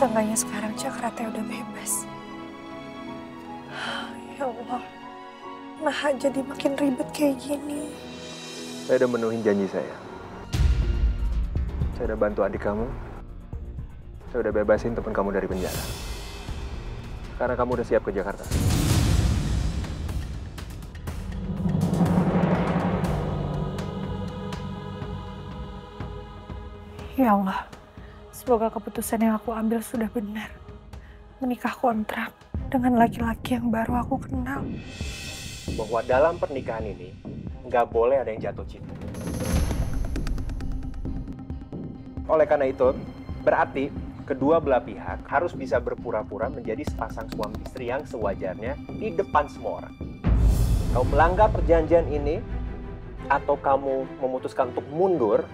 Seenggaknya sekarang Cakra teh udah bebas. Ya Allah, nah jadi makin ribet kayak gini. Saya udah menuhin janji saya. Saya udah bantu adik kamu. Saya udah bebasin teman kamu dari penjara. Karena kamu udah siap ke Jakarta. Ya Allah, semoga keputusan yang aku ambil sudah benar. Menikah kontrak dengan laki-laki yang baru aku kenal. Bahwa dalam pernikahan ini nggak boleh ada yang jatuh cinta. Oleh karena itu, berarti kedua belah pihak harus bisa berpura-pura menjadi sepasang suami istri yang sewajarnya di depan semua orang. Kamu melanggar perjanjian ini, atau kamu memutuskan untuk mundur,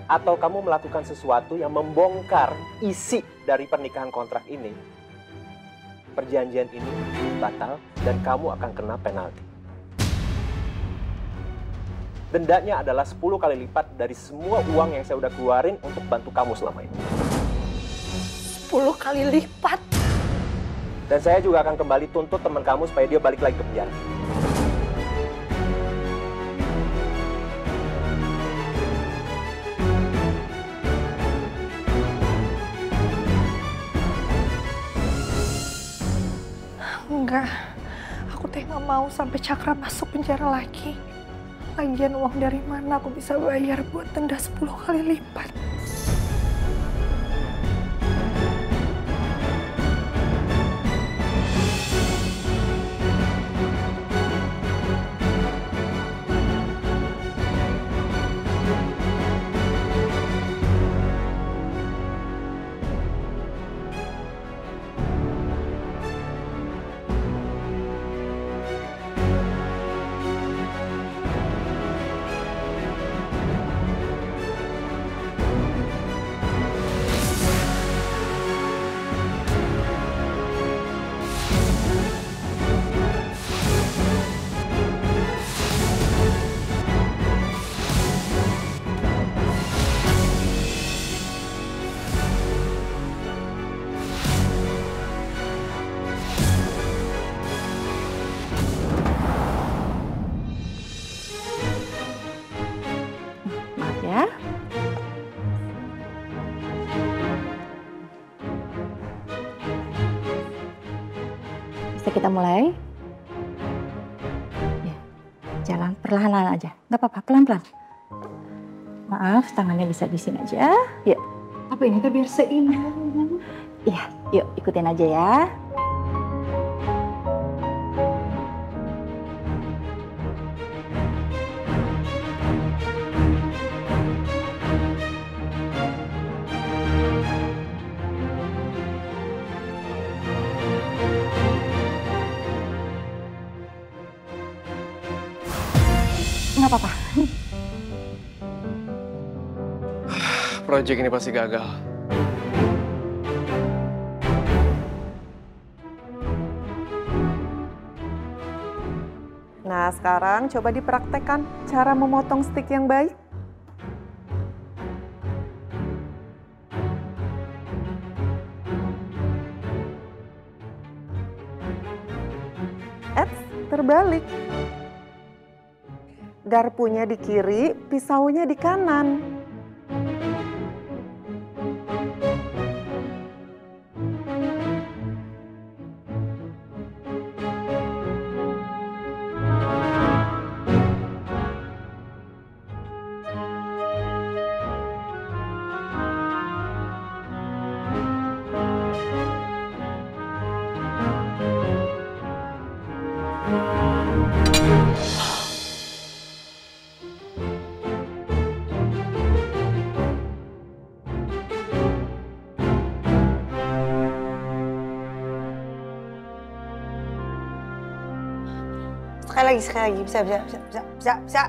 atau kamu melakukan sesuatu yang membongkar isi dari pernikahan kontrak ini, perjanjian ini batal dan kamu akan kena penalti. Dendanya adalah 10 kali lipat dari semua uang yang saya udah keluarin untuk bantu kamu selama ini. 10 kali lipat? Dan saya juga akan kembali tuntut teman kamu supaya dia balik lagi ke penjara. Enggak, aku teh nggak mau sampai Cakra masuk penjara lagi. Lagian uang dari mana aku bisa bayar buat denda 10 kali lipat? Bisa kita mulai? Ya, jalan perlahan-lahan aja. Nggak apa-apa, pelan-pelan. Maaf, tangannya bisa di sini aja. Yuk. Apa ini tuh biar seimbang? Iya, yuk ikutin aja ya. Nggak apa-apa. Proyek ini pasti gagal. Nah, sekarang coba dipraktekkan cara memotong stik yang baik. Eits, terbalik. Garpunya di kiri, pisaunya di kanan. Sekali lagi, bisa. Bisa.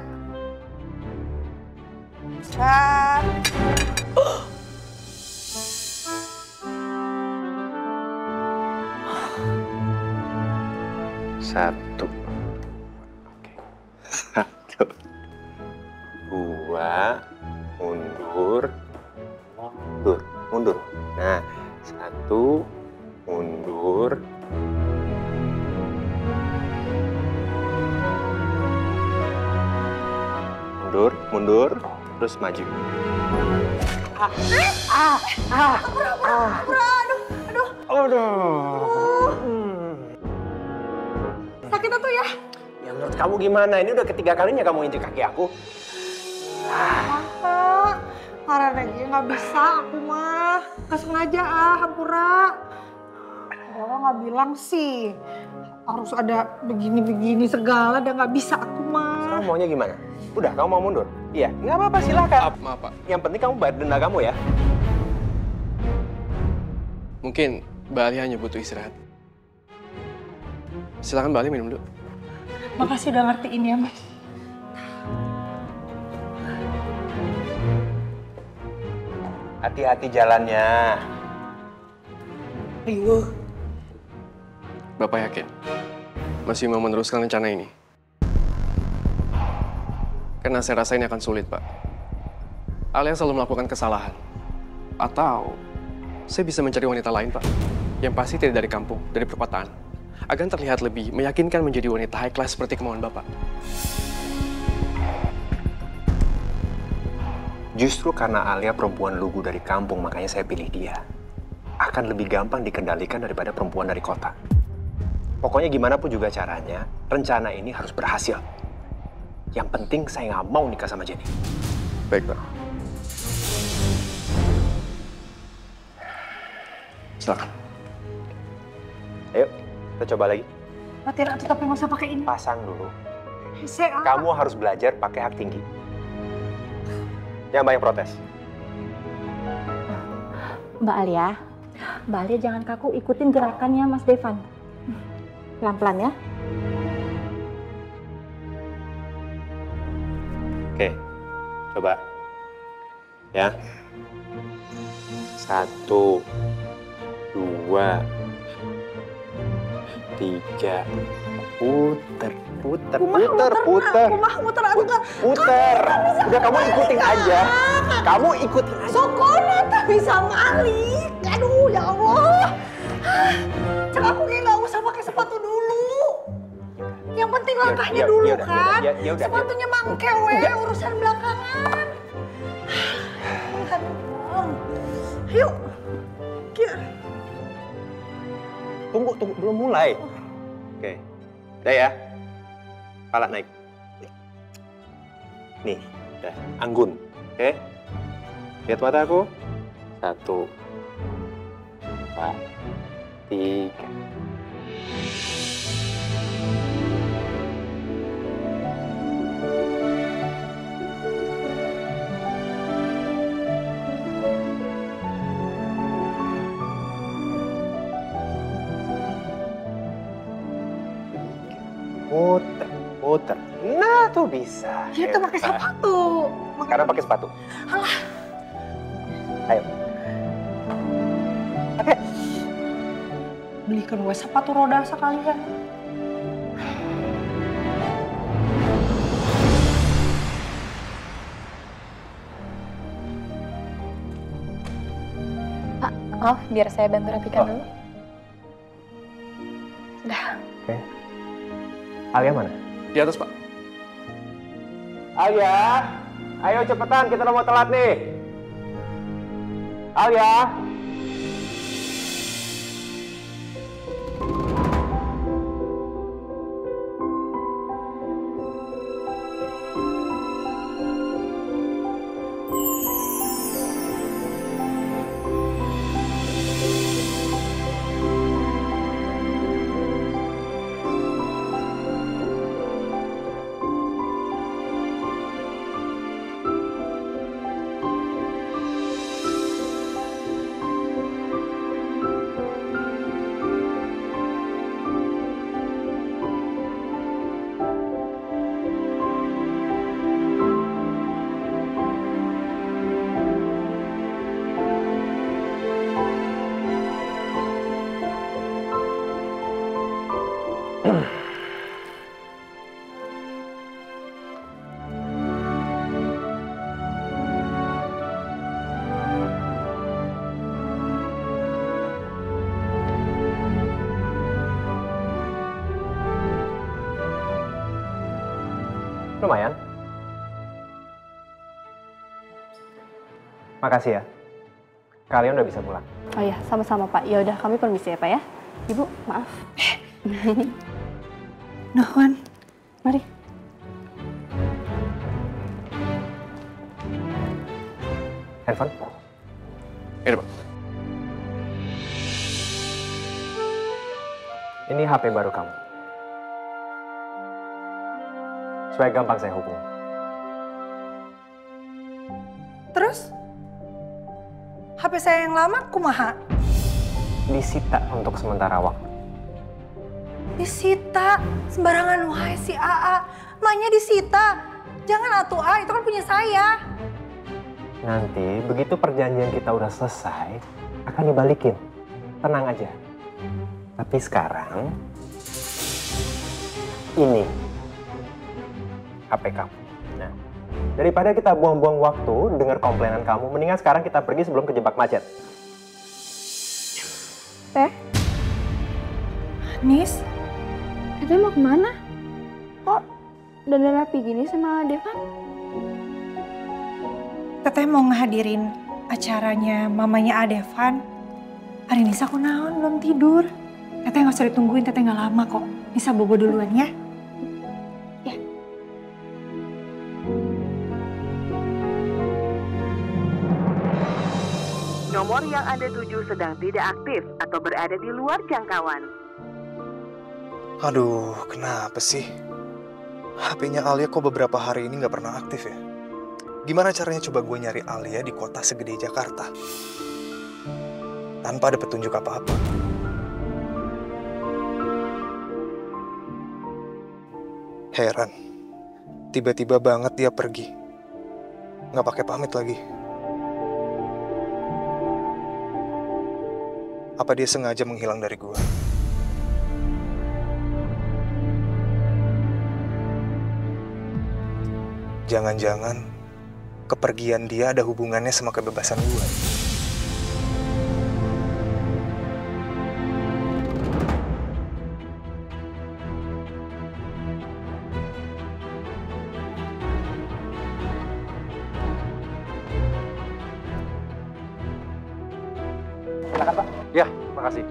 Satu. Oke. Satu. Dua. Mundur. Mundur. Nah, 1, Satu, mundur. Mundur, mundur, terus maju. Aduh. Sakit tuh ya? Ya menurut kamu gimana? Ini udah ketiga kalinya kamu injek kaki aku. Kakak, karena lagi nggak bisa aku mah. Nggak sengaja Hampura. Oh, nggak bilang sih. Harus ada begini-begini segala dan nggak bisa aku mah. Kamu maunya gimana? Udah, kamu mau mundur? Iya, nggak apa-apa, silakan. Maaf, Pak. Yang penting kamu bayar denda kamu ya. Mungkin Mbak Ali hanya butuh istirahat. Silakan Mbak Ali minum dulu. Makasih udah ngertiin ya, Mas. Hati-hati jalannya. Ayo. Bapak yakin masih mau meneruskan rencana ini? Karena saya rasa ini akan sulit, Pak. Alia selalu melakukan kesalahan. Atau saya bisa mencari wanita lain, Pak. Yang pasti tidak dari kampung, dari perkotaan. Agar terlihat lebih meyakinkan menjadi wanita high class seperti kemauan Bapak. Justru karena Alia perempuan lugu dari kampung, makanya saya pilih dia. Akan lebih gampang dikendalikan daripada perempuan dari kota. Pokoknya gimana pun juga caranya, rencana ini harus berhasil. Yang penting saya nggak mau nikah sama Jenny. Baik, Pak. Silakan. Ayo, kita coba lagi. Latihan atau tapi nggak usah pakai ini. Pasang dulu. Saya, Kamu harus belajar pakai hak tinggi. Yang banyak protes. Mbak Alia, Mbak Alia jangan kaku, ikutin gerakannya Mas Devan. Pelan-pelan ya. Oke, coba. Ya. 1, 2, 3. Puter. Muter. Udah kamu ikutin aja. Kamu ikutin aja. Sokono tak bisa ngalik. Aduh, ya Allah. Cek aku nggak usah pakai sepatu dulu. Yang penting langkahnya dulu kan. Sepatunya mangkewe, urusan belakangan. Ayo. Tunggu, belum mulai. Oke. Udah ya. Kepala naik. Nih, udah. Anggun. Oke. Lihat mata aku. 1, 2, 3. Muter. Nah, tuh bisa. Ya itu pakai sepatu. Sekarang pakai sepatu. Alah. Ayo. Pakai. Belikan gue sepatu roda sekalian. Pak, maaf biar saya bantu rapikan dulu. Sudah. Oke. Alia mana? Di atas, Pak. Alia, ayo cepetan, kita udah mau telat nih. Alia. Lumayan. Makasih ya. Kalian udah bisa pulang. Oh iya, sama-sama Pak. Ya udah, kami permisi ya Pak ya. Ibu, maaf. Nuhun. Mari. Handphone? Ini Pak. Ini HP baru kamu. Supaya gampang saya hubungi. Terus? HP saya yang lama kumaha? Disita untuk sementara waktu. Disita? Sembarangan wae si AA. Mahnya disita. Jangan atuh A, itu kan punya saya. Nanti begitu perjanjian kita udah selesai, akan dibalikin. Tenang aja. Tapi sekarang, ini HP kamu. Nah, daripada kita buang-buang waktu dengar komplainan kamu, mendingan sekarang kita pergi sebelum kejebak macet. Teh, Nis, Teteh mau kemana? Kok dandan rapi gini sama Devan? Teteh mau ngehadirin acaranya mamanya Adevan. Hari Nisa aku naon belum tidur. Teteh nggak usah ditungguin, Teteh nggak lama kok. Nisa bobo duluan ya. Nomor yang Anda tuju sedang tidak aktif atau berada di luar jangkauan. Aduh, kenapa sih? HP-nya Alia kok beberapa hari ini nggak pernah aktif ya? Gimana caranya coba gue nyari Alia di kota segede Jakarta? Tanpa ada petunjuk apa-apa. Heran, tiba-tiba banget dia pergi. Nggak pakai pamit lagi. Apa dia sengaja menghilang dari gue? Jangan-jangan kepergian dia ada hubungannya sama kebebasan gue. Silakan Pak. Ya, makasih.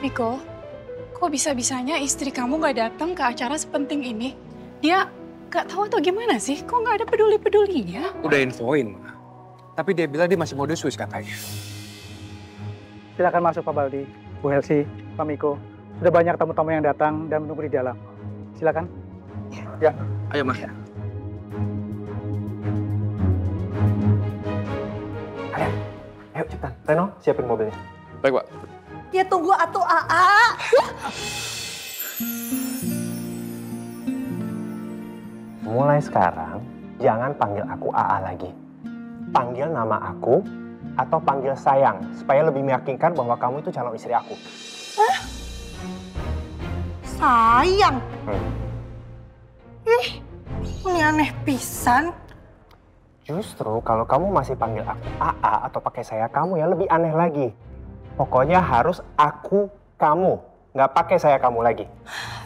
Niko, kok bisa-bisanya istri kamu gak datang ke acara sepenting ini? Dia gak tahu atau gimana sih? Kok gak ada peduli-pedulinya? Udah infoin, Ma. Tapi dia bilang dia masih mode Swiss katanya. Silakan masuk Pak Baldi, Bu Helsi, Pak Miko. Sudah banyak tamu-tamu yang datang dan menunggu di dalam. Silakan. Ya. Ayo, Ma. Kalian, ayo cepetan. Reno, siapin mobilnya. Baik, Pak. Ya tunggu atuh AA. Mulai sekarang, jangan panggil aku AA lagi. Panggil nama aku atau panggil sayang, supaya lebih meyakinkan bahwa kamu itu calon istri aku. Hah? Sayang? Ih, ini aneh pisan. Justru kalau kamu masih panggil aku AA atau pakai saya kamu ya lebih aneh lagi. Pokoknya harus aku kamu, nggak pakai saya kamu lagi.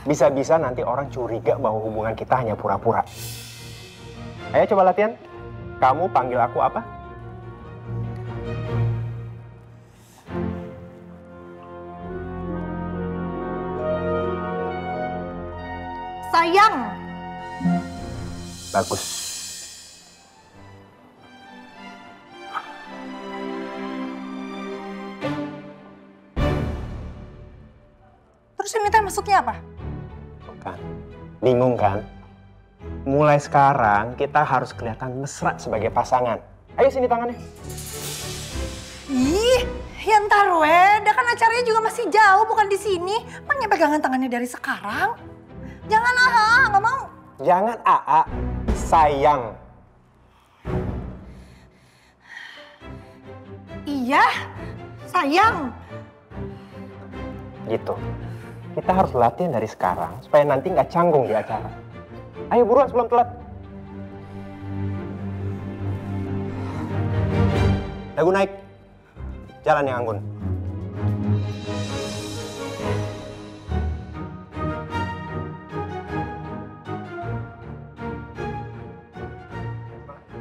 Bisa-bisa nanti orang curiga bahwa hubungan kita hanya pura-pura. Ayo coba latihan. Kamu panggil aku apa? Sayang. Bagus. Terus ini teh maksudnya apa? Kan, bingung kan? Mulai sekarang kita harus kelihatan mesra sebagai pasangan. Ayo sini tangannya. Ih, ya ntar dah kan acaranya juga masih jauh, bukan di sini. Makanya pegangan tangannya dari sekarang. Jangan AA, nggak mau. Jangan AA, sayang. Iya, sayang. Gitu. Kita harus latihan dari sekarang supaya nanti nggak canggung di acara. Ayo buruan sebelum telat. Dagu naik. Jalan yang anggun.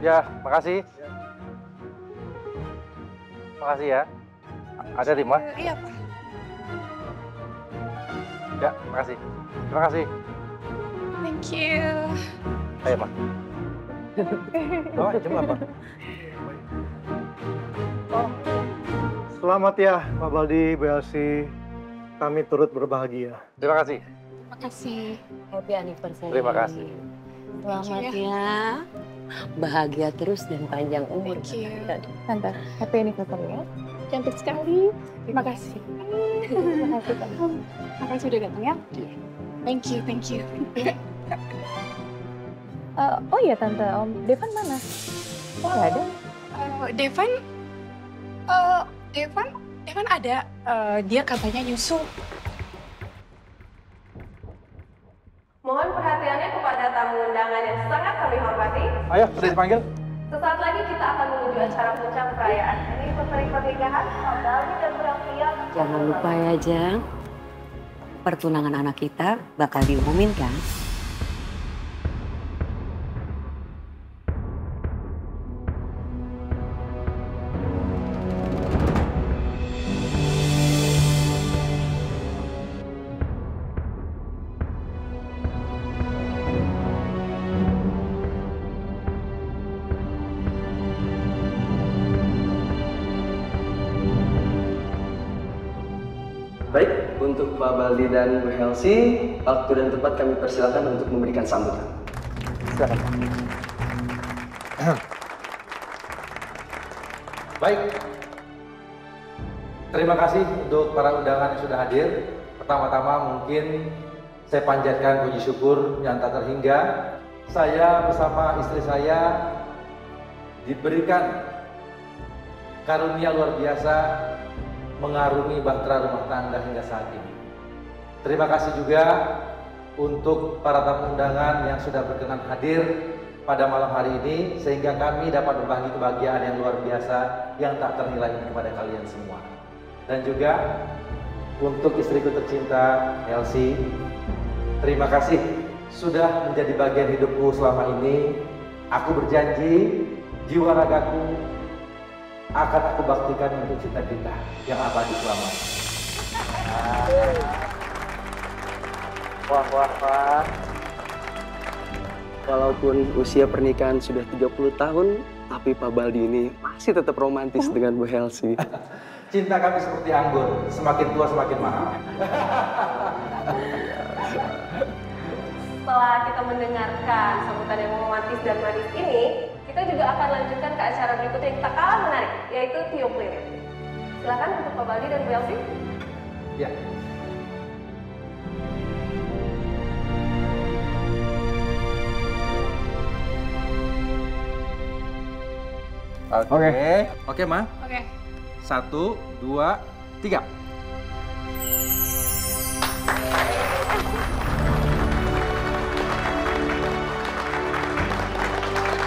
aja, makasih. Makasih ya. Ada di rumah? Iya, Pak. Ya, makasih. Terima kasih. Thank you. Ayo, Mak. Oh, jam apa? Oh, selamat ya, Pak Baldi, Bu Elsi. Kami turut berbahagia. Terima kasih. Makasih. Happy anniversary. Terima kasih. Selamat ya. Bahagia terus dan panjang umur. Thank you. Tante, happy anniversary ya. Cantik sekali. Terima kasih. Terima kasih, Tante. Makasih udah datang ya. Thank you, thank you. Oh iya Tante, Om Devan mana? Kok nggak ada? Devan ada. Dia katanya nyusul. Mohon perhatiannya kepada tamu undangan yang sangat kami hormati. Ayo, sudah dipanggil. Sesaat lagi kita akan menuju acara puncak perayaan anniversary pernikahan Pak Baldi dan Bu Elsi. Jangan lupa ya, Jang. Pertunangan anak kita bakal diumumin kan? Baik, untuk Pak Baldi dan Bu Elsi, waktu dan tempat kami persilakan untuk memberikan sambutan. Silakan, Pak. Baik. Terima kasih untuk para undangan yang sudah hadir. Pertama-tama mungkin saya panjatkan puji syukur yang tak terhingga. Saya bersama istri saya diberikan karunia luar biasa mengarungi bahtera rumah tangga hingga saat ini. Terima kasih juga untuk para tamu undangan yang sudah berkenan hadir pada malam hari ini sehingga kami dapat berbagi kebahagiaan yang luar biasa yang tak ternilai kepada kalian semua. Dan juga untuk istriku tercinta Elsi, terima kasih sudah menjadi bagian hidupku selama ini. Aku berjanji jiwa ragaku akan aku baktikan untuk cinta kita yang abadi selamanya. Wah. Walaupun usia pernikahan sudah 30 tahun, tapi Pak Baldi ini masih tetap romantis dengan Bu Elsi. Cinta kami seperti anggur, semakin tua semakin mahal. Setelah kita mendengarkan sambutan yang romantis dan manis ini, kita juga akan lanjutkan ke acara berikutnya yang tak kalah menarik, yaitu tiup lilin. Silakan untuk Pak Baldi dan Bu Elsi. Ya. Oke, Ma. Oke. 1, 2, 3.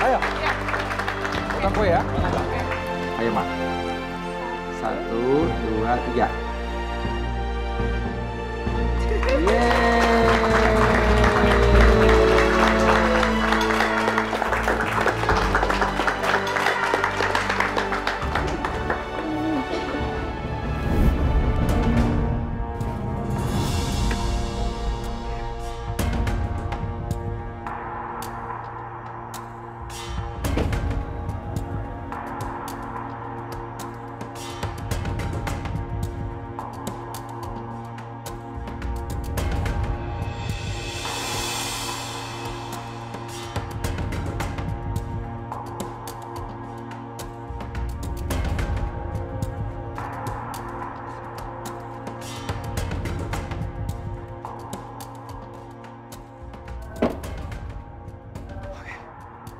Ayo. Potong kue ya. Ayo, Ma. 1, 2, 3.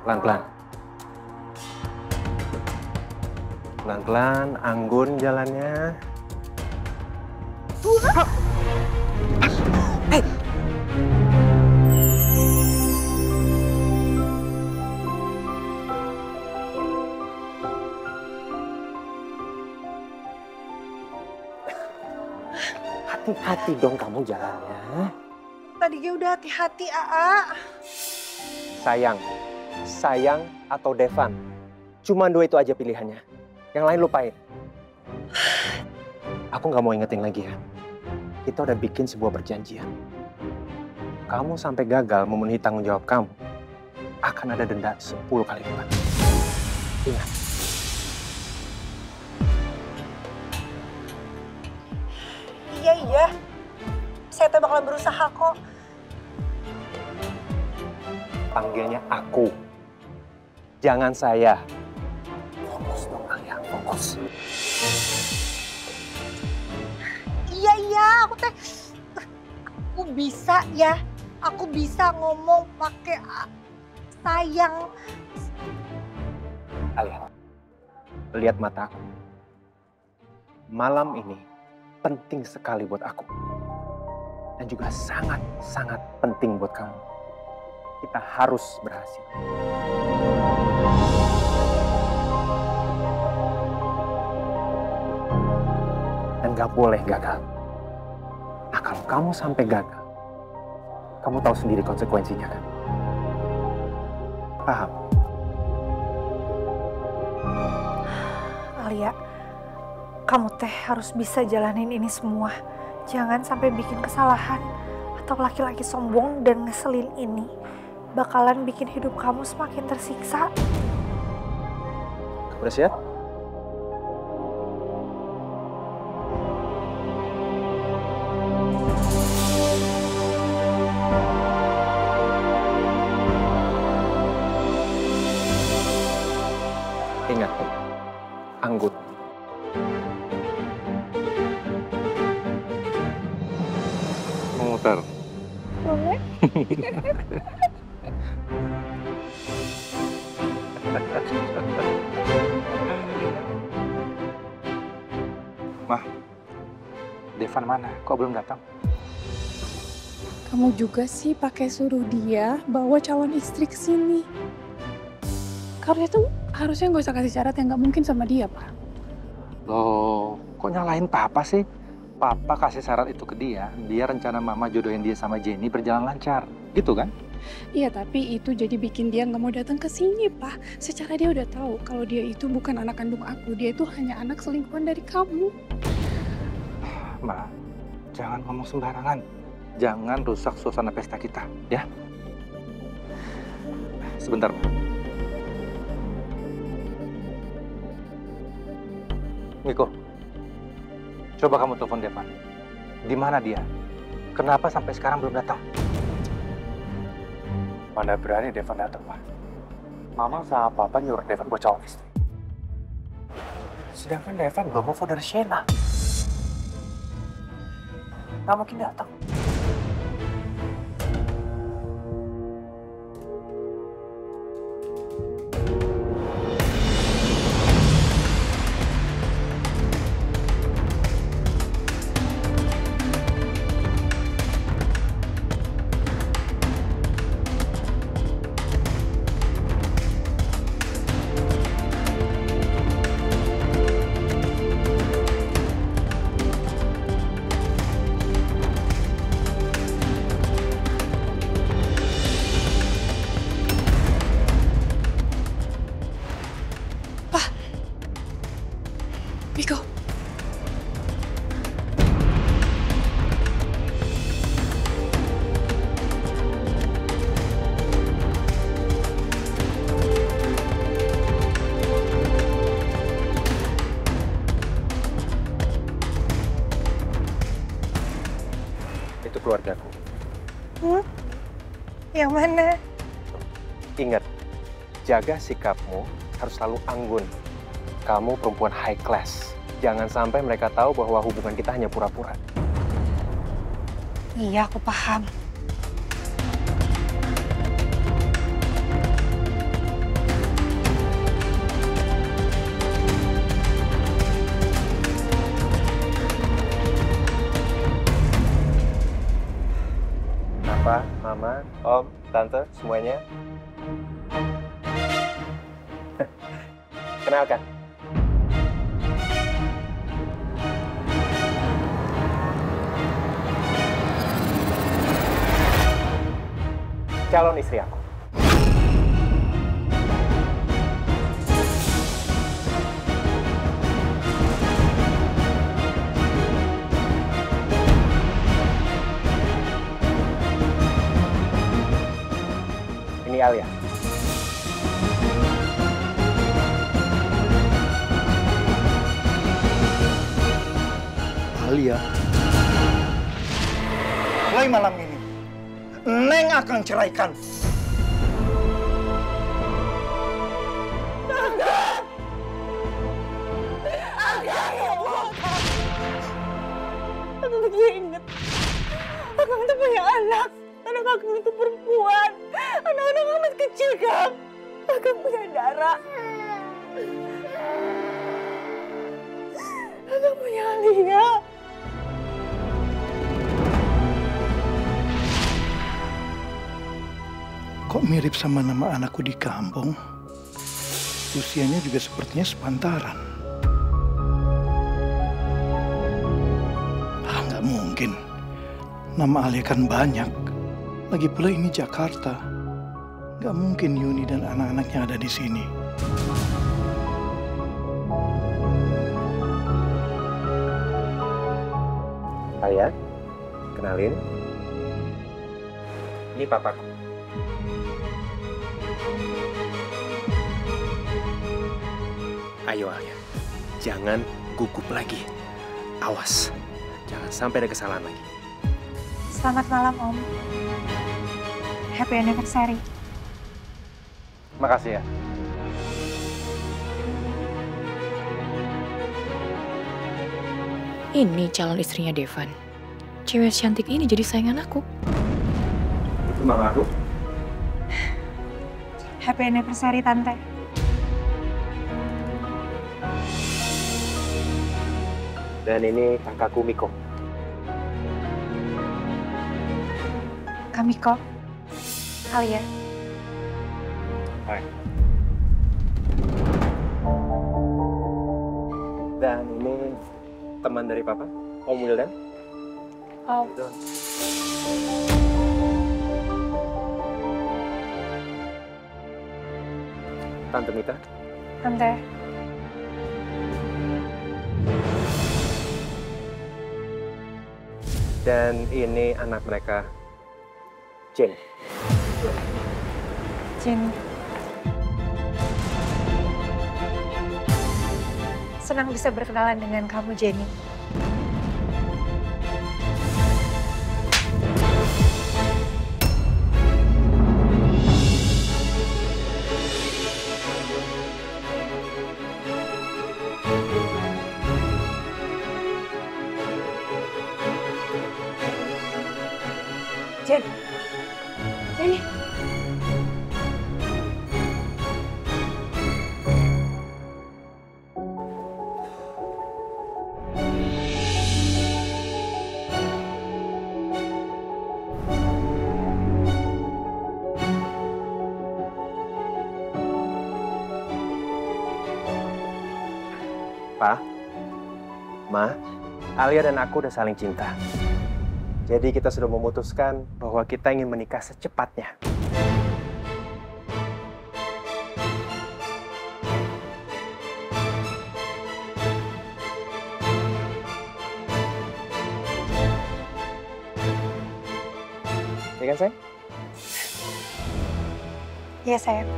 Pelan-pelan. Pelan-pelan, anggun jalannya. Hei! Hati-hati dong kamu jalannya. Tadinya udah hati-hati, Aa. Sayang, sayang atau Devan. Cuma 2 itu aja pilihannya. Yang lain lupain. Aku nggak mau ingetin lagi ya. Kita udah bikin sebuah perjanjian. Kamu sampai gagal memenuhi tanggung jawab kamu, akan ada denda 10 kali lipat. Ingat. Iya. Saya tuh bakalan berusaha kok. Panggilnya aku. Jangan saya. Fokus dong Alia, fokus. Iya, aku bisa ya. Aku bisa ngomong pakai sayang. Alia, lihat mata aku. Malam ini penting sekali buat aku. Dan juga sangat penting buat kamu. Kita harus berhasil. Dan gak boleh gagal. Nah, kalau kamu sampai gagal, kamu tahu sendiri konsekuensinya kan? Paham? Alia, kamu teh harus bisa jalanin ini semua. Jangan sampai bikin kesalahan atau laki-laki sombong dan ngeselin ini bakalan bikin hidup kamu semakin tersiksa. Udah siap? Ingat, anggut. Memutar. Boleh? Mah, Devan mana? Kok belum datang? Kamu juga sih pakai suruh dia bawa calon istri ke sini. Harusnya nggak usah kasih syarat yang nggak mungkin sama dia, Pak. Loh, kok nyalahin Papa sih? Papa kasih syarat itu ke dia, biar rencana Mama jodohin dia sama Jenny berjalan lancar. Gitu kan? Iya, tapi itu jadi bikin dia nggak mau datang ke sini, Pak. Secara dia udah tahu kalau dia itu bukan anak kandung aku. Dia itu hanya anak selingkuhan dari kamu. Ma, jangan ngomong sembarangan. Jangan rusak suasana pesta kita, ya? Sebentar, Ma. Miko, coba kamu telepon Devan. Di mana dia? Kenapa sampai sekarang belum datang? Mana berani Devan datang, Pak. Mama sama Papa nyuruh Devan buat calon istri. Sedangkan Devan belum move on dari Shena. Nggak mungkin datang. Miko. Itu keluargaku. Yang mana? Ingat, jaga sikapmu harus selalu anggun. Kamu perempuan high class. Jangan sampai mereka tahu bahwa hubungan kita hanya pura-pura. Iya, aku paham. Papa, Mama, Om, Tante, semuanya. Kenalkan. Calon istri aku. Alia. Alia. Mulai malam ini, Neng akan ceraikan. Aku juga ingat. Akang itu punya anak. Anak Akang itu perempuan. Anak-anak amat kecil, Kang. Akang punya darah. Akang punya Alia. Kok mirip sama nama anakku di kampung? Usianya juga sepertinya sepantaran. Nggak mungkin. Nama Alia kan banyak. Lagi pula ini Jakarta. Nggak mungkin Yuni dan anak-anaknya ada di sini. Alia, kenalin. Ini papaku. Ayo Alia, jangan gugup lagi. Awas, jangan sampai ada kesalahan lagi. Selamat malam, Om. Happy anniversary. Makasih ya. Ini calon istrinya Devan. Cewek cantik ini jadi saingan aku. Itu mama aku. Happy anniversary, Tante. Dan ini kakakku Miko. Kamiko. Alia. Hai. Dan ini teman dari papa, Om Wildan. Om. Tante Mita. Tante. Dan ini anak mereka, Jenny. Jenny. Senang bisa berkenalan dengan kamu, Jenny. Jenny. Pa, Ma, Alia dan aku udah saling cinta. Jadi kita sudah memutuskan bahwa kita ingin menikah secepatnya. Ya kan, sayang? Iya, sayang.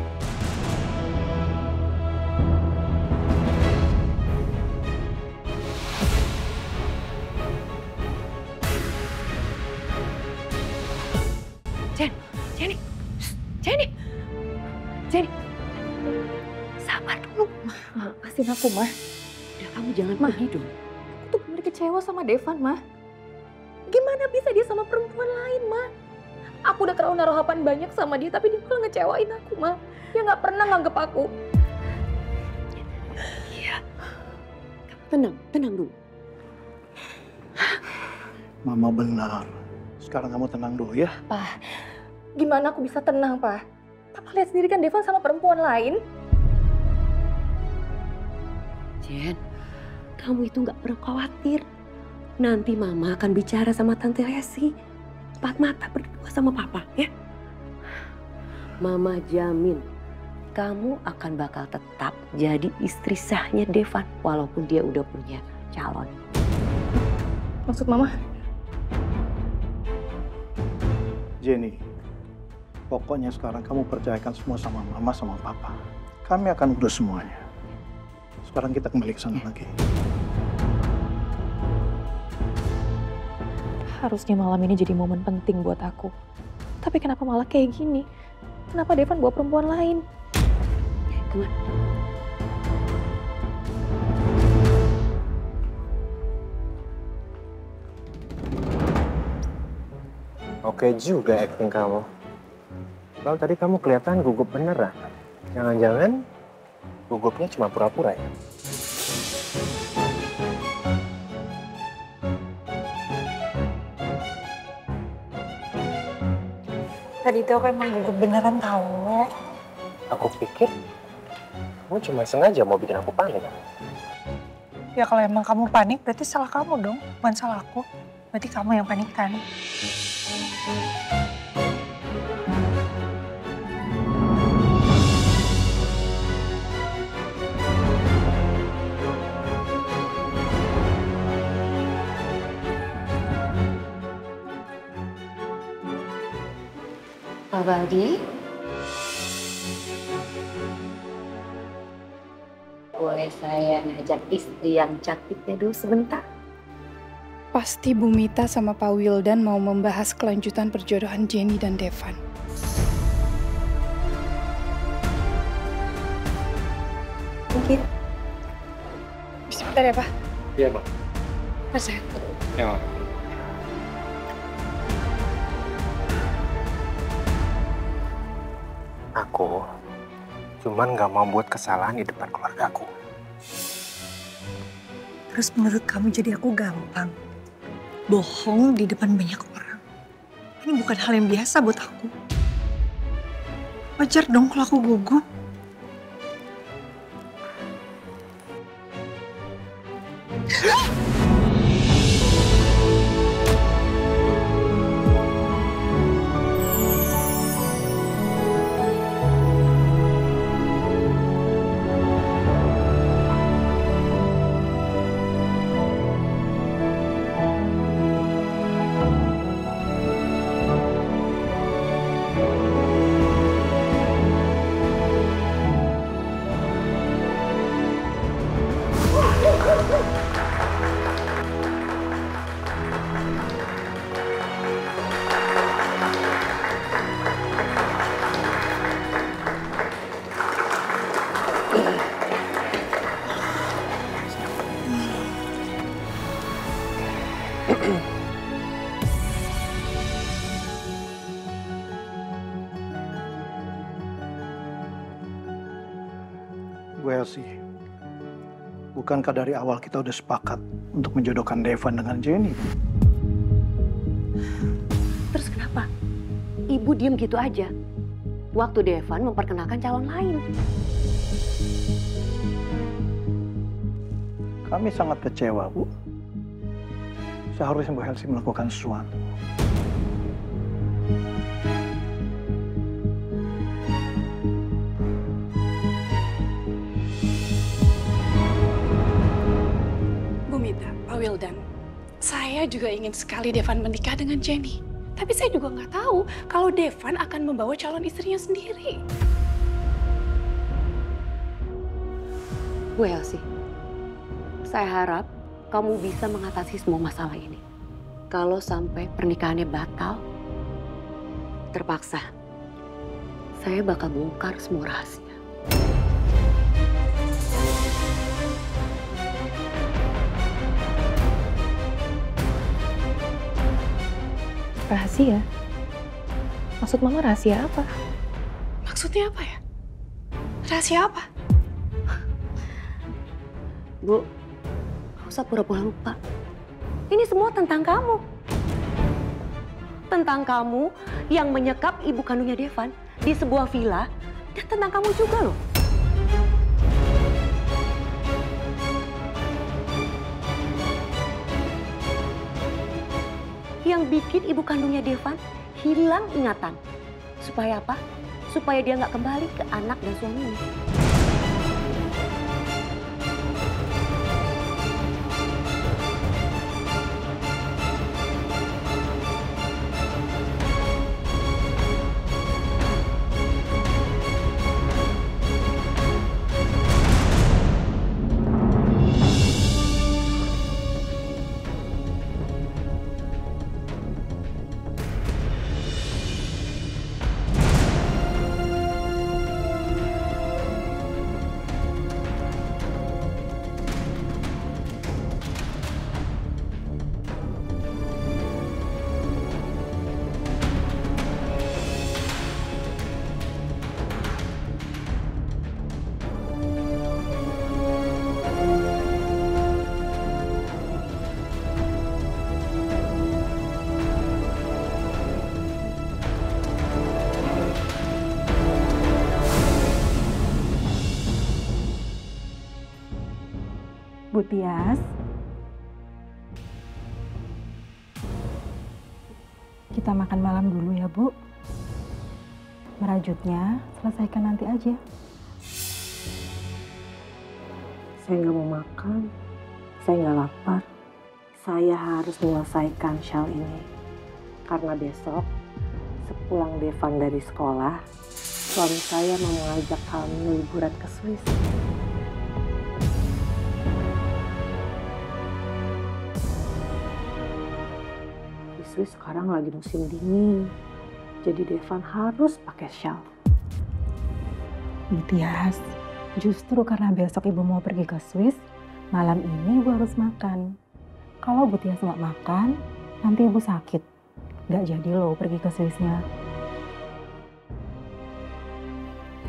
Jenny, sabar dulu. Maafin aku, Ma. Udah, kamu jangan pergi dong. Aku tuh bener kecewa sama Devan, Ma. Gimana bisa dia sama perempuan lain, Ma? Aku udah terlalu naruh harapan banyak sama dia, tapi dia malah ngecewain aku, Ma. Dia nggak pernah nganggep aku. Iya. Tenang dulu. Mama benar. Sekarang kamu tenang dulu ya. Pa, gimana aku bisa tenang, Pa? Papa lihat sendiri kan Devan sama perempuan lain. Jen, kamu itu nggak perlu khawatir. Nanti Mama akan bicara sama Tante Lesi. Empat mata berdua sama Papa, ya. Mama jamin kamu akan bakal tetap jadi istri sahnya Devan walaupun dia udah punya calon. Maksud Mama? Jenny, Pokoknya sekarang kamu percayakan semua sama mama sama papa. Kami akan urus semuanya. Sekarang kita kembali ke sana lagi. Harusnya malam ini jadi momen penting buat aku. Tapi kenapa malah kayak gini? Kenapa Devan bawa perempuan lain? Oke juga acting kamu. Kalau tadi kamu kelihatan gugup beneran. Jangan-jangan gugupnya cuma pura-pura ya? Tadi itu aku emang gugup beneran tahu. Aku pikir kamu cuma sengaja mau bikin aku panik. Ya kalau emang kamu panik berarti salah kamu dong, bukan salah aku. Berarti kamu yang panik kan? Pak Baldi, boleh saya ngajak istri yang cantiknya dulu sebentar? Pasti Bu Mita sama Pak Wildan mau membahas kelanjutan perjodohan Jenny dan Devan. Mungkin. Sebentar ya, Pak. Iya, Bang. Mas ya. Ya, Bang. Aku cuman gak mau buat kesalahan di depan keluargaku. Terus menurut kamu jadi aku gampang bohong di depan banyak orang? Ini bukan hal yang biasa buat aku. Wajar dong kalau aku gugup. Bu Elsie, bukankah dari awal kita udah sepakat untuk menjodohkan Devan dengan Jenny? Terus kenapa? Ibu diem gitu aja. Waktu Devan memperkenalkan calon lain. Kami sangat kecewa, Bu. Seharusnya Bu Elsie melakukan sesuatu. Bu Mita, Pak Wildan, saya juga ingin sekali Devan menikah dengan Jenny. Tapi saya juga nggak tahu kalau Devan akan membawa calon istrinya sendiri. Bu Elsie, saya harap kamu bisa mengatasi semua masalah ini. Kalau sampai pernikahannya batal, terpaksa, saya bakal bongkar semua rahasia. Rahasia? Maksud Mama rahasia apa? Maksudnya apa ya? Rahasia apa? Bu, nggak usah pura-pura lupa. Ini semua tentang kamu. Tentang kamu yang menyekap ibu kandungnya Devan di sebuah villa, dan tentang kamu juga loh. Yang bikin ibu kandungnya Devan hilang ingatan. Supaya apa? Supaya dia nggak kembali ke anak dan suaminya. Tias. Kita makan malam dulu ya, Bu. Merajutnya selesaikan nanti aja. Saya nggak mau makan, saya nggak lapar. Saya harus menyelesaikan shawl ini. Karena besok, sepulang Devan dari sekolah, suami saya mau mengajak kami liburan ke Swiss. Di Swiss sekarang lagi musim dingin, jadi Devan harus pakai shawl. Bu Tias, justru karena besok Ibu mau pergi ke Swiss, malam ini Ibu harus makan. Kalau Bu Tias nggak makan, nanti Ibu sakit. Nggak jadi loh pergi ke Swissnya.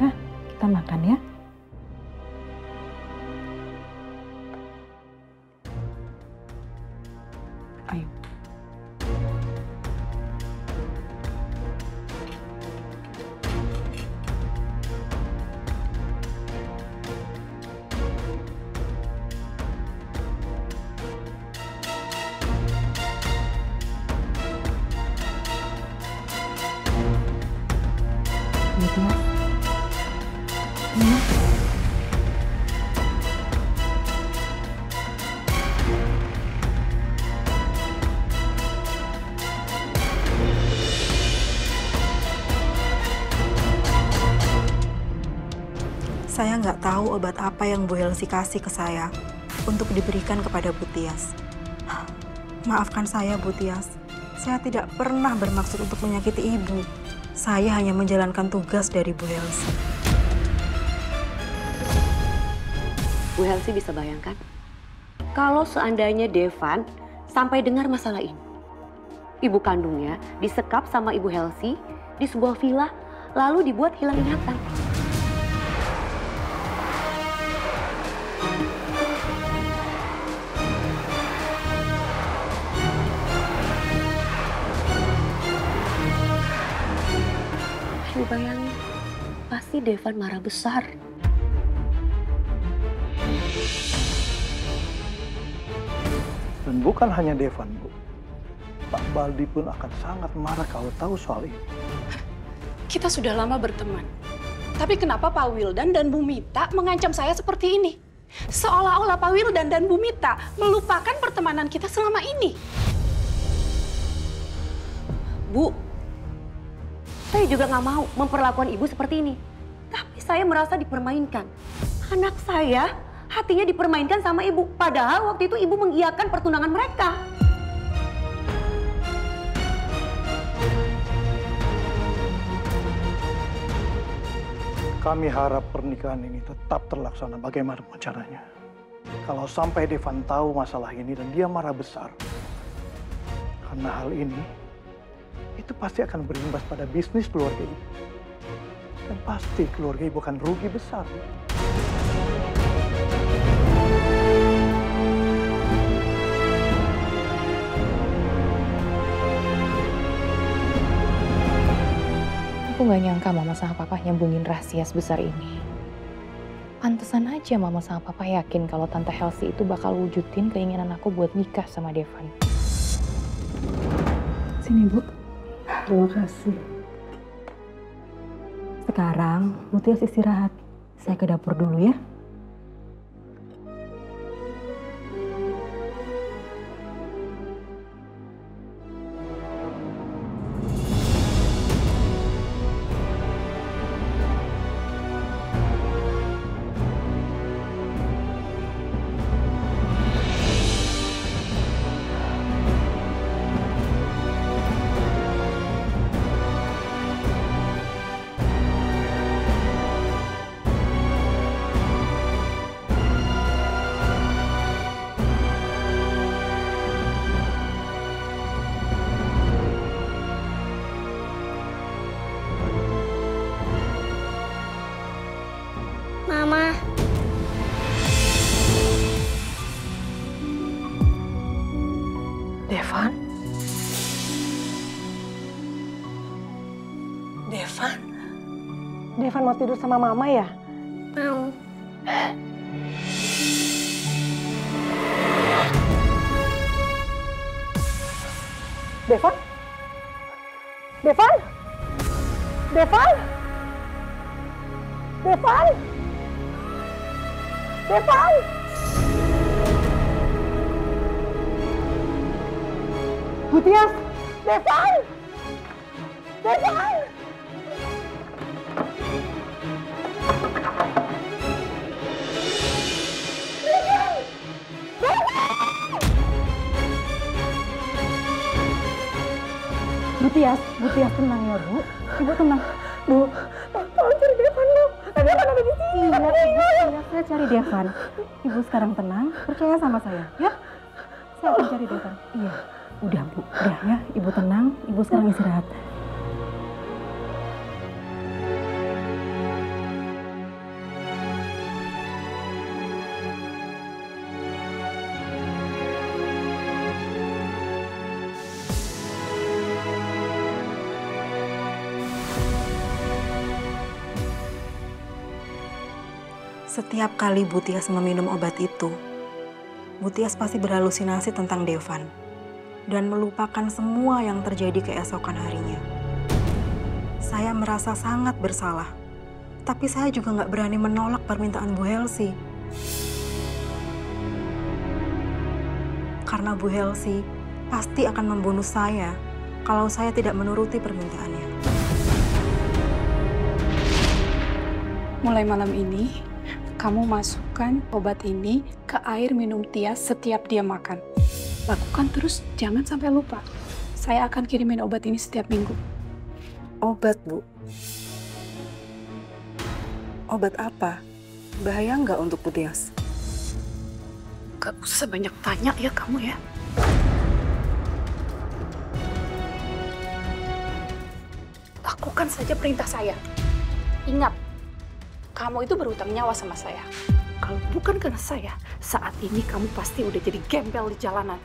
Nah, kita makan ya. Ayo. Gitu ya. Saya nggak tahu obat apa yang Bu Helsi kasih ke saya untuk diberikan kepada Bu Tias. Maafkan saya, Bu Tias. Saya tidak pernah bermaksud untuk menyakiti Ibu. Saya hanya menjalankan tugas dari Bu Helsi. Bu Helsi bisa bayangkan? Kalau seandainya Devan sampai dengar masalah ini. Ibu kandungnya disekap sama Ibu Helsi di sebuah villa, lalu dibuat hilang ingatan. Ibu bayangin, pasti Devan marah besar. Dan bukan hanya Devan, Bu. Pak Baldi pun akan sangat marah kalau tahu soal ini. Kita sudah lama berteman. Tapi kenapa Pak Wildan dan Bu Mita mengancam saya seperti ini? Seolah-olah Pak Wildan dan Bu Mita melupakan pertemanan kita selama ini. Bu, saya juga nggak mau memperlakukan ibu seperti ini. Tapi saya merasa dipermainkan. Anak saya hatinya dipermainkan sama ibu. Padahal waktu itu ibu mengiyakan pertunangan mereka. Kami harap pernikahan ini tetap terlaksana bagaimanapun caranya. Kalau sampai Devan tahu masalah ini dan dia marah besar. Karena hal ini, itu pasti akan berimbas pada bisnis keluarga ibu. Dan pasti keluarga ibu akan rugi besar. Aku gak nyangka Mama sama Papa nyembungin rahasia sebesar ini. Pantesan aja Mama sama Papa yakin kalau Tante Helsi itu bakal wujudin keinginan aku buat nikah sama Devan. Sini, Bu. Terima kasih. Sekarang Bu Tias istirahat. Saya ke dapur dulu ya. Mama. Devan? Devan? Devan mau tidur sama Mama ya? Mau. Devan? Devan? Devan? Devan? Devan? Bu Tias! Devan! Devan! Bu Tias tenang ya Bu. Ibu tenang. Bu, tolong cari Devan Bu. Devan ada di sini. Iya, saya cari Devan. Ibu sekarang tenang, percaya sama saya ya. Saya akan cari Devan. Iya, udah Bu, udah ya. Ibu tenang, Ibu sekarang istirahat. Setiap kali Bu Tias meminum obat itu, Bu Tias pasti berhalusinasi tentang Devan dan melupakan semua yang terjadi keesokan harinya. Saya merasa sangat bersalah, tapi saya juga nggak berani menolak permintaan Bu Helsi. Karena Bu Helsi pasti akan membunuh saya kalau saya tidak menuruti permintaannya. Mulai malam ini, kamu masukkan obat ini ke air minum Tias setiap dia makan. Lakukan terus, jangan sampai lupa. Saya akan kirimin obat ini setiap minggu. Obat, Bu? Obat apa? Bahaya nggak untuk Bu Tias? Gak usah banyak tanya ya kamu ya. Lakukan saja perintah saya. Ingat, kamu itu berhutang nyawa sama saya. Kalau bukan karena saya, saat ini kamu pasti udah jadi gembel di jalanan.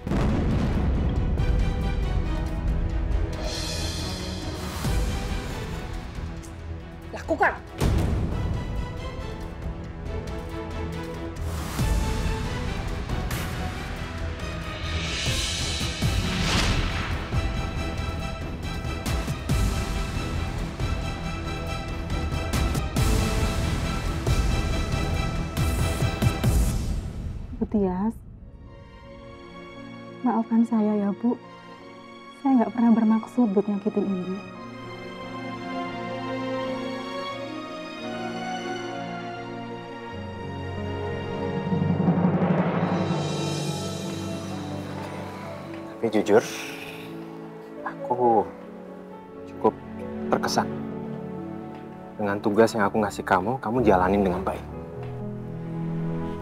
Lakukan. Bu Tias, maafkan saya ya Bu. Saya nggak pernah bermaksud buat nyakitin Ibu. Tapi jujur, aku cukup terkesan dengan tugas yang aku ngasih kamu jalanin dengan baik.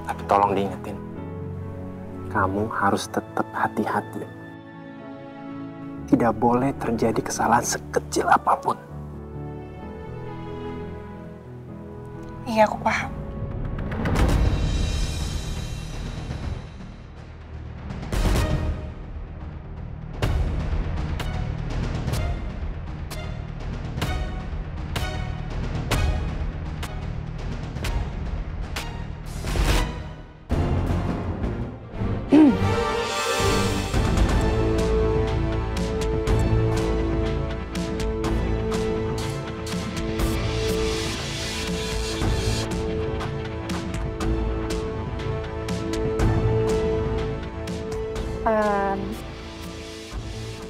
Tapi tolong diingetin, kamu harus tetap hati-hati. Tidak boleh terjadi kesalahan sekecil apapun. Iya, aku paham.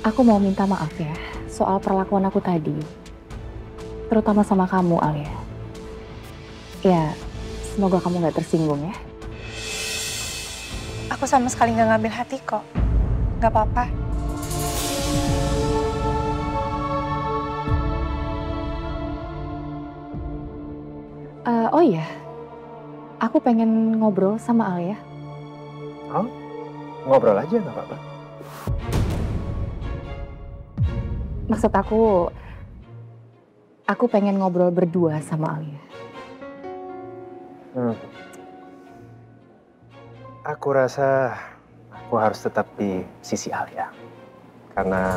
Aku mau minta maaf ya soal perlakuan aku tadi, terutama sama kamu, Alia. Ya, semoga kamu gak tersinggung ya. Aku sama sekali gak ngambil hati kok. Gak apa-apa. Oh iya, aku pengen ngobrol sama Alia. Oh, ngobrol aja gak apa-apa. Maksud aku pengen ngobrol berdua sama Alia. Aku rasa aku harus tetap di sisi Alia. Karena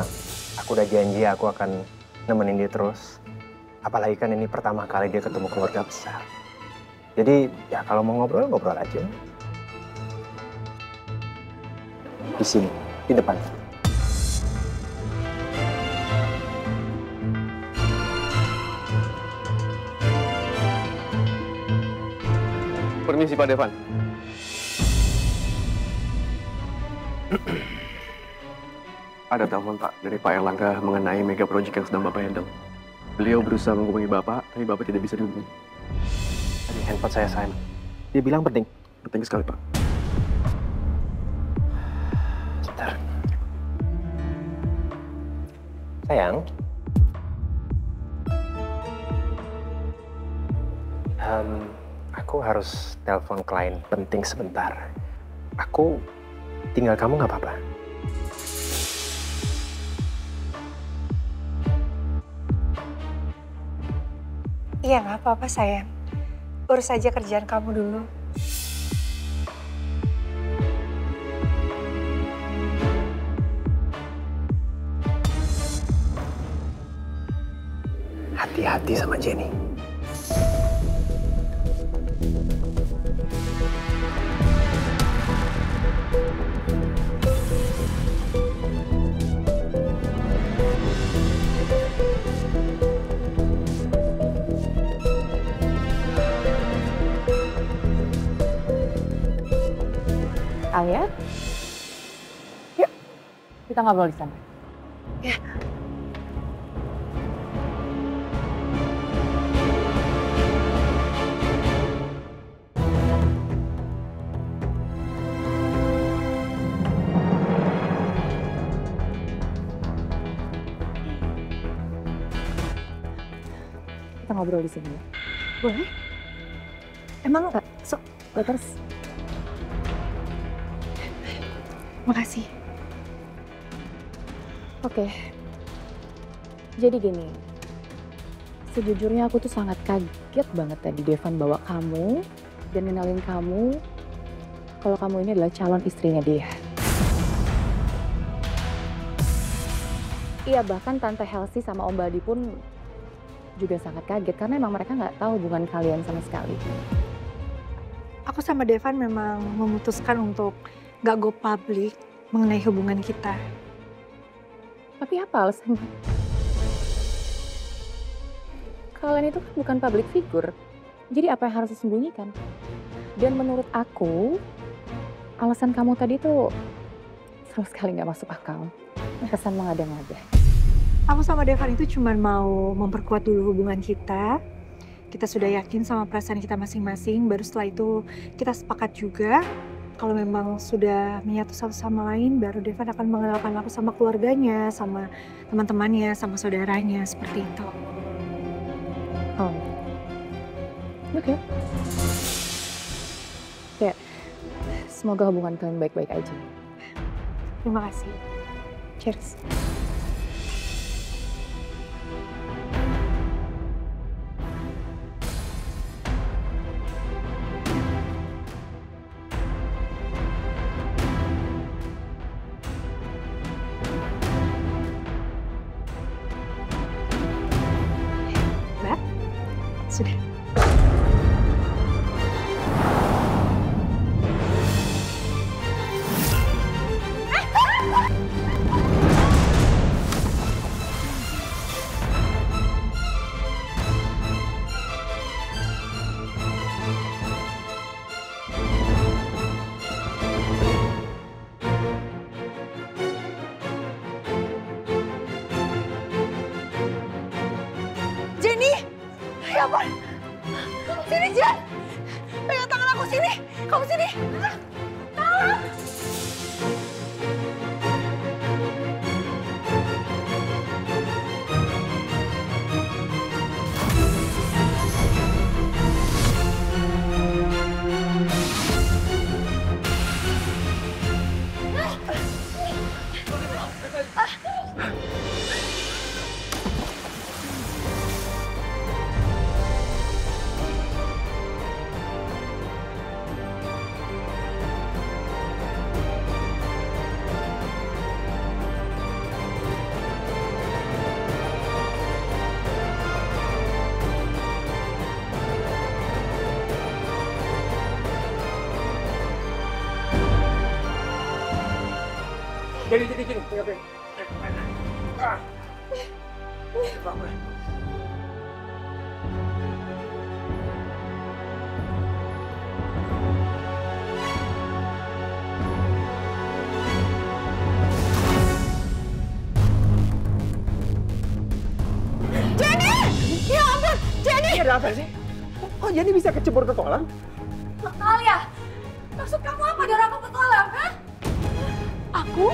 aku udah janji aku akan nemenin dia terus. Apalagi kan ini pertama kali dia ketemu keluarga besar. Jadi ya kalau mau ngobrol, ngobrol aja. Di sini, di depan. Permisi Pak Devan. Ada telepon Pak dari Pak Erlangga mengenai mega project yang sedang Bapak handle. Beliau berusaha menghubungi Bapak, tapi Bapak tidak bisa dihubungi. Tadi handphone saya silent. Dia bilang penting. Penting sekali Pak. Sebentar. Sayang. Aku harus telepon klien penting sebentar. Aku tinggal kamu nggak apa-apa? Iya, nggak apa-apa sayang. Urus aja kerjaan kamu dulu. Hati-hati sama Jenny. Alia, yuk kita ngobrol di sana. Ya. Kita ngobrol di sini. Boleh? Emang terus? Makasih. Oke. Jadi gini. Sejujurnya aku tuh sangat kaget banget tadi Devan bawa kamu dan ngenalin kamu kalau kamu ini adalah calon istrinya dia. Iya, bahkan Tante Helsi sama Om Baldi pun juga sangat kaget karena emang mereka nggak tahu hubungan kalian sama sekali. Aku sama Devan memang memutuskan untuk gak go public mengenai hubungan kita. Tapi apa alasannya? Kalian itu kan bukan public figure, jadi apa yang harus disembunyikan? Dan menurut aku, alasan kamu tadi tuh sama sekali nggak masuk akal. Kesan mengada-ngada. Aku sama Devan itu cuma mau memperkuat dulu hubungan kita. Kita sudah yakin sama perasaan kita masing-masing, baru setelah itu kita sepakat juga kalau memang sudah menyatu satu sama lain, baru Devan akan mengenalkan aku sama keluarganya, sama teman-temannya, sama saudaranya, seperti itu. Oh, oke. Ya, semoga hubungan kalian baik-baik aja. Terima kasih. Cheers. Sudah. Jenny! Ya ampun! Sini, Jen! Pegang tangan aku, sini! Kamu sini! Tolong! Jadi. Oke. ada apa sih? Kok Jenny bisa kecebur ke kolam? Alia, maksud kamu apa dorong aku ke kolam, hah? Aku?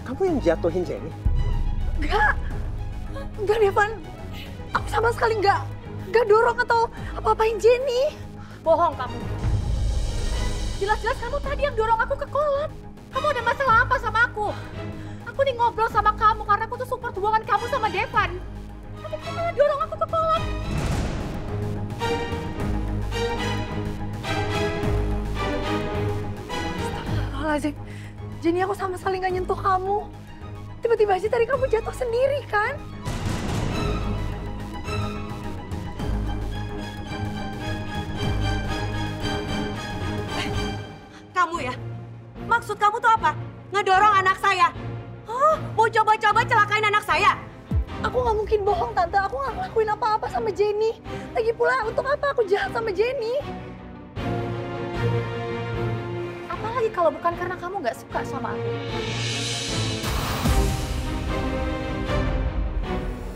Kamu yang jatuhin Jenny? Enggak Devan. Aku sama sekali enggak dorong atau apa-apain Jenny. Bohong kamu. Jelas-jelas kamu tadi yang dorong aku ke kolam. Kamu ada masalah apa sama aku? Aku nih ngobrol sama kamu karena aku tuh support hubungan kamu sama Devan. Tapi kamu malah dorong aku ke kolam. Astagfirullahaladzim. Jenny, aku sama sekali nggak nyentuh kamu. Tiba-tiba aja tadi kamu jatuh sendiri kan? Kamu ya? Maksud kamu tuh apa? Ngedorong anak saya? Oh, mau coba-coba celakain anak saya? Aku nggak mungkin bohong, Tante. Aku nggak ngelakuin apa-apa sama Jenny. Lagi pula, untuk apa aku jahat sama Jenny? Apalagi kalau bukan karena kamu nggak suka sama aku.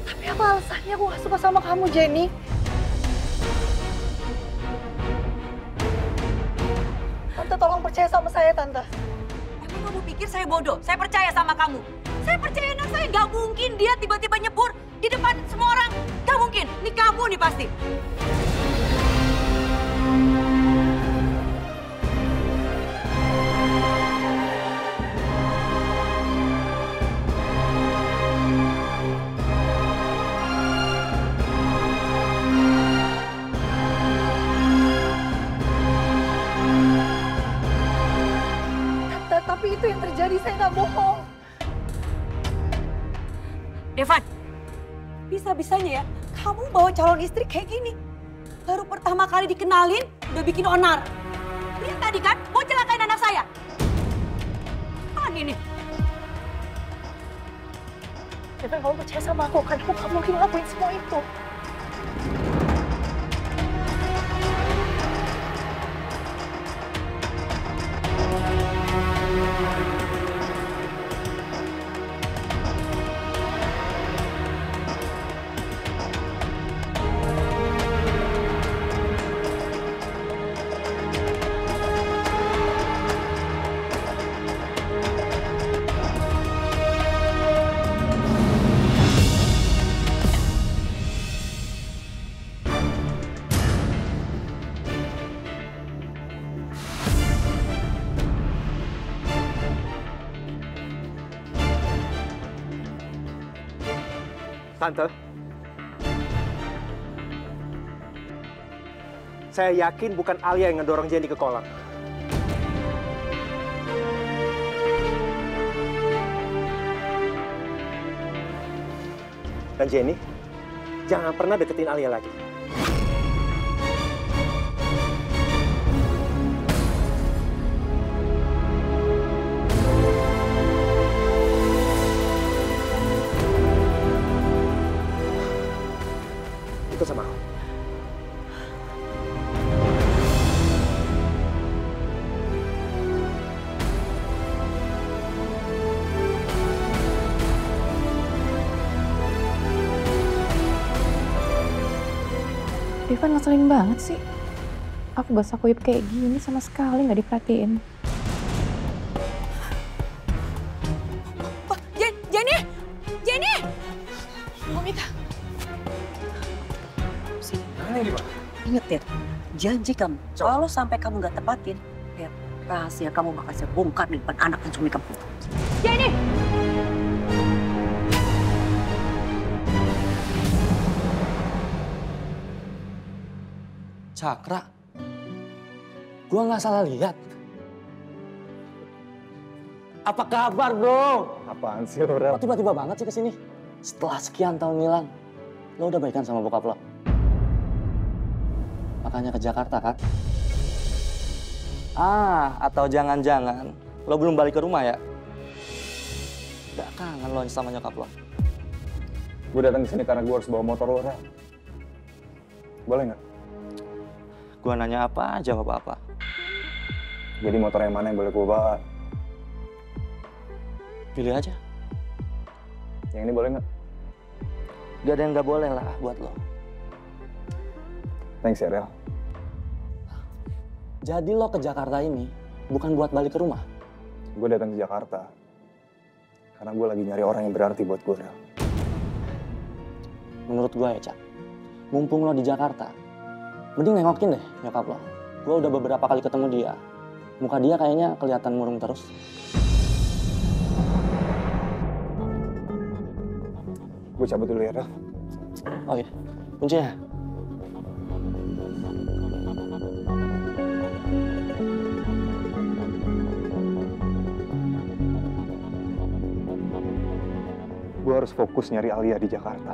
Tapi apa alasannya aku nggak suka sama kamu, Jenny? Tante, tolong percaya sama saya, Tante. Emang kamu pikir saya bodoh? Saya percaya sama kamu. Saya percaya anak saya. Gak mungkin dia tiba-tiba nyebur di depan semua orang. Gak mungkin. Ini kamu nih pasti. Tapi itu yang terjadi, saya nggak bohong. Devan, bisa-bisanya ya kamu bawa calon istri kayak gini. Baru pertama kali dikenalin, udah bikin onar. Lihat tadi kan, mau celakain anak saya. Apaan ini? Devan, kamu percaya sama aku kan? Aku nggak mungkin ngelakuin semua itu. Tante, saya yakin bukan Alia yang ngedorong Jenny ke kolam. Dan Jenny, jangan pernah deketin Alia lagi. Ikut sama aku. Devan ngeselin banget sih. Aku basah kuyup kayak gini sama sekali nggak diperhatiin. Jenny! Jenny! Bumita. Ingat ya, janji kamu. Kalau sampai kamu nggak tepatin, ya rahasia kamu bakal saya bongkar di depan anak dan suami kamu. Jenny! Cakra, gua nggak salah lihat. Apa kabar, bro? Apaan sih lo, Rel? Kok tiba-tiba banget sih kesini? Setelah sekian tahun ngilang, lo udah baikan sama bokap lo? Makanya ke Jakarta, kan? Atau jangan-jangan lo belum balik ke rumah ya? Gak kangen lo sama nyokap lo? Gue datang ke sini karena gue harus bawa motor lo, Rel. Boleh nggak? Gue nanya apa aja nggak apa-apa. Jadi motor yang mana yang boleh gue bawa? Pilih aja. Yang ini boleh nggak? Gak ada yang nggak boleh lah buat lo. Thanks ya, Rel. Jadi lo ke Jakarta ini bukan buat balik ke rumah? Gue datang ke Jakarta karena gue lagi nyari orang yang berarti buat gue, Rel. Menurut gue ya, Cak, mumpung lo di Jakarta, mending nengokin deh nyokap lo. Gue udah beberapa kali ketemu dia. Muka dia kayaknya kelihatan murung terus. Gue cabut dulu ya, Rel. Oh iya, kuncinya. Gue harus fokus nyari Alia di Jakarta.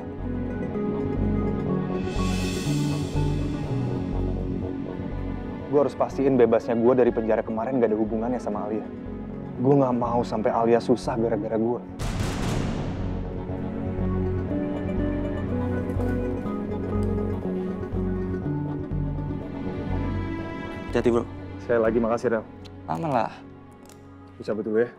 Gue harus pastiin bebasnya gue dari penjara kemarin gak ada hubungannya sama Alia. Gue gak mau sampai Alia susah gara-gara gue. Hati-hati, bro. Sekali lagi makasih, Rel. Aman lah. Gue cabut dulu ya.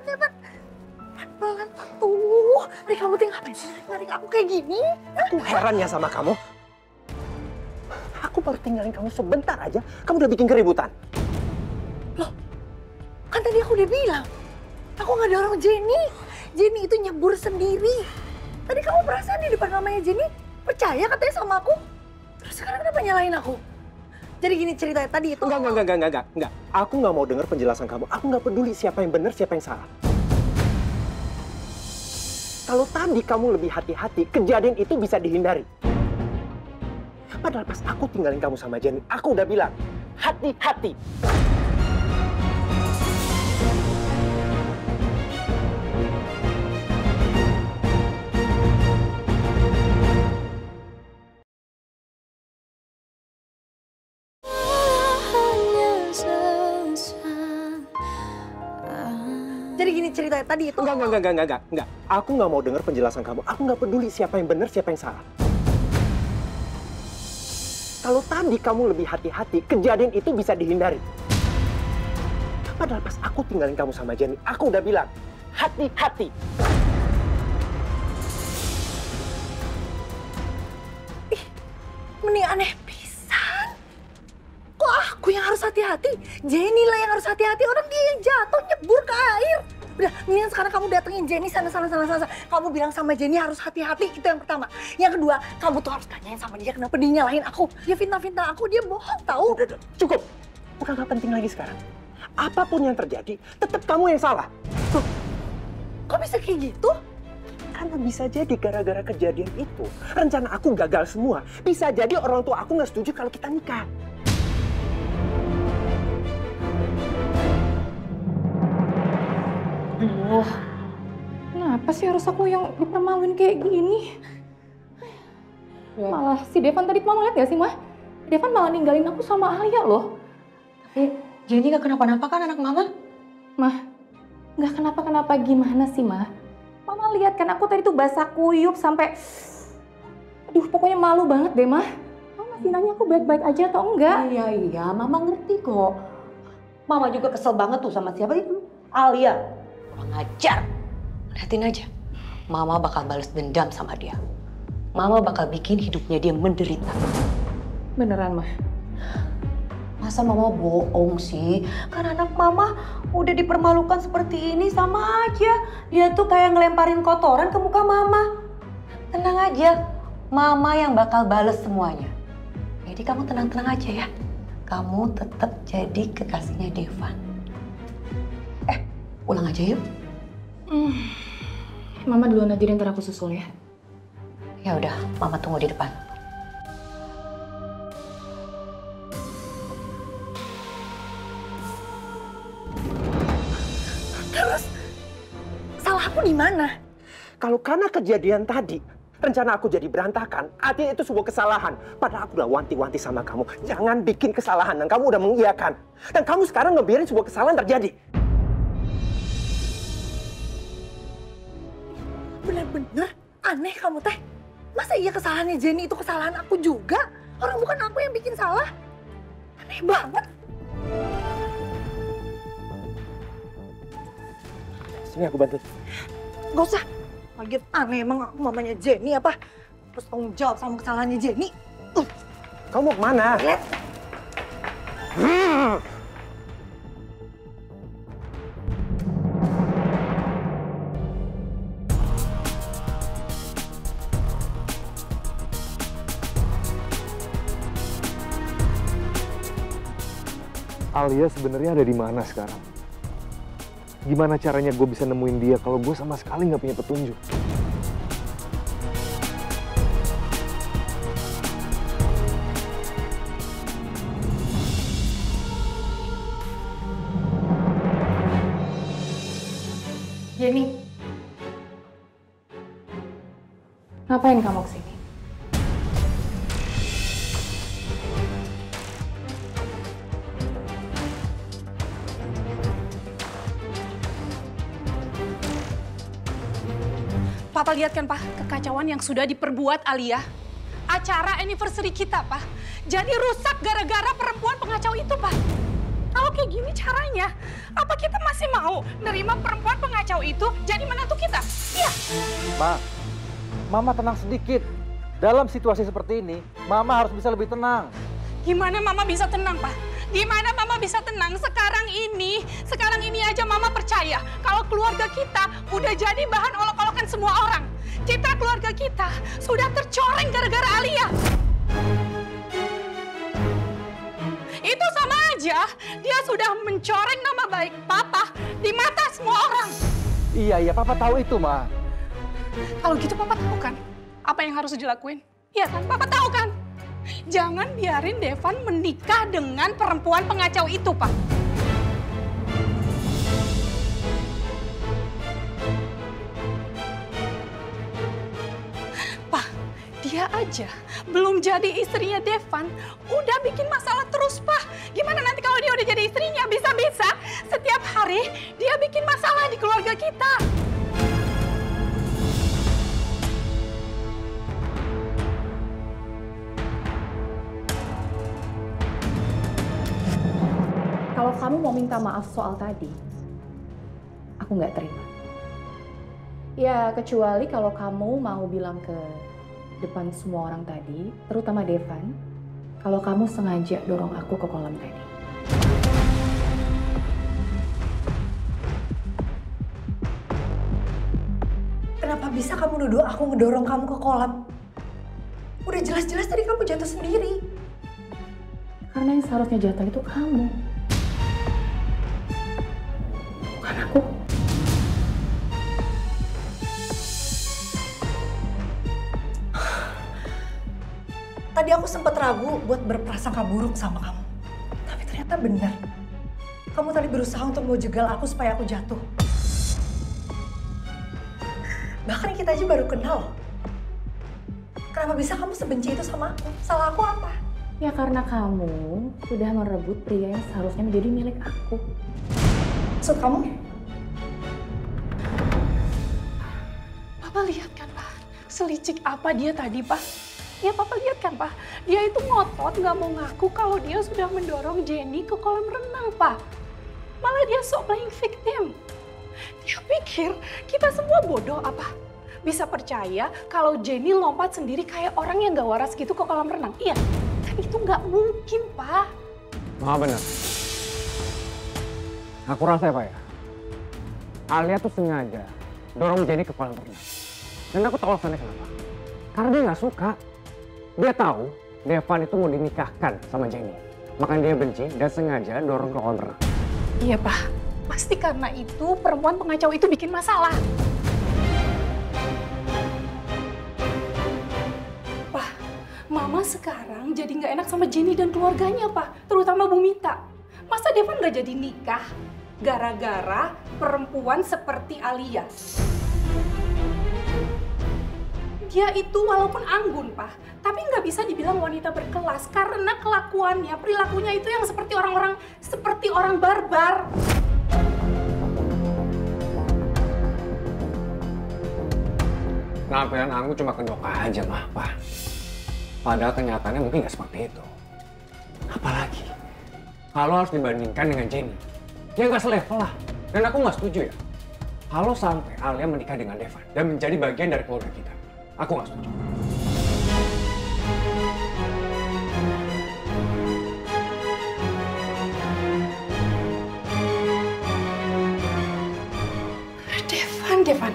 Depan. Pelan-pelan tuh. Rik, kamu tuh ngapain sih narik aku kayak gini? Aku heran ya sama kamu. Aku baru tinggalin kamu sebentar aja, kamu udah bikin keributan. Loh, kan tadi aku udah bilang, aku nggak dorong Jenny. Jenny itu nyebur sendiri. Tadi kamu perasaan di depan mamanya Jenny percaya katanya sama aku. Terus sekarang kenapa nyalain aku? Jadi gini ceritanya tadi itu. Enggak. Aku nggak mau dengar penjelasan kamu. Aku nggak peduli siapa yang benar, siapa yang salah. Kalau tadi kamu lebih hati-hati, kejadian itu bisa dihindari. Padahal pas aku tinggalin kamu sama Jenny, aku udah bilang, hati-hati. Jadi gini ceritanya tadi itu. Enggak. Aku nggak mau dengar penjelasan kamu. Aku nggak peduli siapa yang benar, siapa yang salah. Kalau tadi kamu lebih hati-hati, kejadian itu bisa dihindari. Padahal pas aku tinggalin kamu sama Jenny, aku udah bilang, hati-hati. Ih, mending aneh pisan. Kok aku yang harus hati-hati? Jenny lah yang harus hati-hati. Orang dia yang jatuh nyebur ke air. Udah, mendingan sekarang kamu datengin Jenny sana. Kamu bilang sama Jenny harus hati-hati, itu yang pertama. Yang kedua, kamu tuh harus tanyain sama dia kenapa dia nyalahin aku. Dia fitnah-fitnah aku, dia bohong tahu. Udah, cukup. Bukan hal penting lagi sekarang. Apapun yang terjadi, tetap kamu yang salah. Tuh, kok bisa kayak gitu? Karena bisa jadi gara-gara kejadian itu, rencana aku gagal semua. Bisa jadi orang tua aku nggak setuju kalau kita nikah. Aduh, kenapa sih harus aku yang dipermaluin kayak gini? Malah si Devan tadi mama lihat gak sih, Mah? Devan malah ninggalin aku sama Alia loh. Tapi Jenny gak kenapa-napa kan anak mama? Mah, gak kenapa-kenapa gimana sih, Mah? Mama lihat kan aku tadi tuh basah kuyup sampai... Aduh, pokoknya malu banget deh, Mah. Mama masih nanya aku baik-baik aja atau enggak? Iya, Mama ngerti kok. Mama juga kesel banget tuh sama siapa itu? Alia. Kurang ajar. Lihatin aja. Mama bakal balas dendam sama dia. Mama bakal bikin hidupnya dia menderita. Beneran, Mah? Masa Mama bohong sih? Kan anak Mama udah dipermalukan seperti ini, sama aja. Dia tuh kayak ngelemparin kotoran ke muka Mama. Tenang aja. Mama yang bakal bales semuanya. Jadi kamu tenang-tenang aja ya. Kamu tetap jadi kekasihnya Devan. Pulang aja yuk. Mama duluan aja, ntar aku susul ya. Ya udah, Mama tunggu di depan. Terus, salah aku di mana? Kalau karena kejadian tadi, rencana aku jadi berantakan, artinya itu sebuah kesalahan. Padahal aku udah wanti-wanti sama kamu, jangan bikin kesalahan, dan kamu udah mengiyakan. Dan kamu sekarang ngebiarin sebuah kesalahan terjadi. Bener-bener aneh kamu teh. Masa iya kesalahannya Jenny itu kesalahan aku juga? Orang bukan aku yang bikin salah. Aneh banget. Sini aku bantu. Gak usah. Lagian aneh emang aku mamanya Jenny apa? Terus tanggung jawab sama kesalahannya Jenny. Kamu mau kemana? Alia sebenarnya ada di mana sekarang? Gimana caranya gue bisa nemuin dia kalau gue sama sekali nggak punya petunjuk? Jenny, ngapain kamu kesini? Papa lihat kan, Pak, kekacauan yang sudah diperbuat Alia. Acara anniversary kita, Pak. Jadi rusak gara-gara perempuan pengacau itu, Pak. Kalau kayak gini caranya, apa kita masih mau nerima perempuan pengacau itu jadi menantu kita? Iya. Ma, Mama tenang sedikit. Dalam situasi seperti ini, Mama harus bisa lebih tenang. Gimana Mama bisa tenang, Pak? Gimana Mama bisa tenang? Sekarang ini aja Mama percaya kalau keluarga kita udah jadi bahan olok-olokan semua orang. Citra keluarga kita sudah tercoreng gara-gara Alia. Itu sama aja, dia sudah mencoreng nama baik Papa di mata semua orang. Iya, Papa tahu itu, Ma. Kalau gitu Papa tahu kan apa yang harus dilakuin? Iya kan, Papa tahu kan? Jangan biarin Devan menikah dengan perempuan pengacau itu, Pak. Pak, dia aja belum jadi istrinya Devan, udah bikin masalah terus, Pak. Gimana nanti kalau dia udah jadi istrinya? Bisa-bisa setiap hari dia bikin masalah di keluarga kita. Kalau kamu mau minta maaf soal tadi, aku nggak terima. Ya, kecuali kalau kamu mau bilang ke depan semua orang tadi, terutama Devan, kalau kamu sengaja dorong aku ke kolam tadi. Kenapa bisa kamu nuduh aku ngedorong kamu ke kolam? Udah jelas-jelas tadi kamu jatuh sendiri. Karena yang seharusnya jatuh itu kamu. Bukan aku. Tadi aku sempat ragu buat berprasangka buruk sama kamu. Tapi ternyata benar. Kamu tadi berusaha untuk mau jegal aku supaya aku jatuh. Bahkan kita aja baru kenal. Kenapa bisa kamu sebenci itu sama aku? Salah aku apa? Ya karena kamu sudah merebut pria yang seharusnya menjadi milik aku. Maksud kamu? Papa lihat kan, Pak? Selicik apa dia tadi, Pak? Ya, Papa lihat kan, Pak? Dia itu ngotot nggak mau ngaku kalau dia sudah mendorong Jenny ke kolam renang, Pak. Malah dia sok playing victim. Dia pikir kita semua bodoh apa? Bisa percaya kalau Jenny lompat sendiri kayak orang yang gak waras gitu ke kolam renang. Iya, kan itu nggak mungkin, Pak. Maaf benar. Aku rasa ya, Pak ya. Alia tuh sengaja dorong Jenny ke kolam renang. Dan aku tahu alasannya kenapa. Karena dia nggak suka. Dia tahu Devan itu mau dinikahkan sama Jenny. Makanya dia benci dan sengaja dorong ke kolam renang. Iya, Pak. Pasti karena itu perempuan pengacau itu bikin masalah. Pak, Mama sekarang jadi nggak enak sama Jenny dan keluarganya, Pak. Terutama Bu Mita. Masa Devan nggak jadi nikah gara-gara perempuan seperti Alia? Dia itu walaupun anggun, Pak, tapi nggak bisa dibilang wanita berkelas karena kelakuannya, perilakunya itu yang seperti orang barbar. Penampilan aku cuma kedok aja, Mah, Pak. Padahal kenyataannya mungkin nggak seperti itu. Apalagi kalau harus dibandingkan dengan Jenny, ya nggak selevel lah. Dan aku nggak setuju ya. Kalau sampai Alia menikah dengan Devan dan menjadi bagian dari keluarga kita, aku nggak setuju. Devan,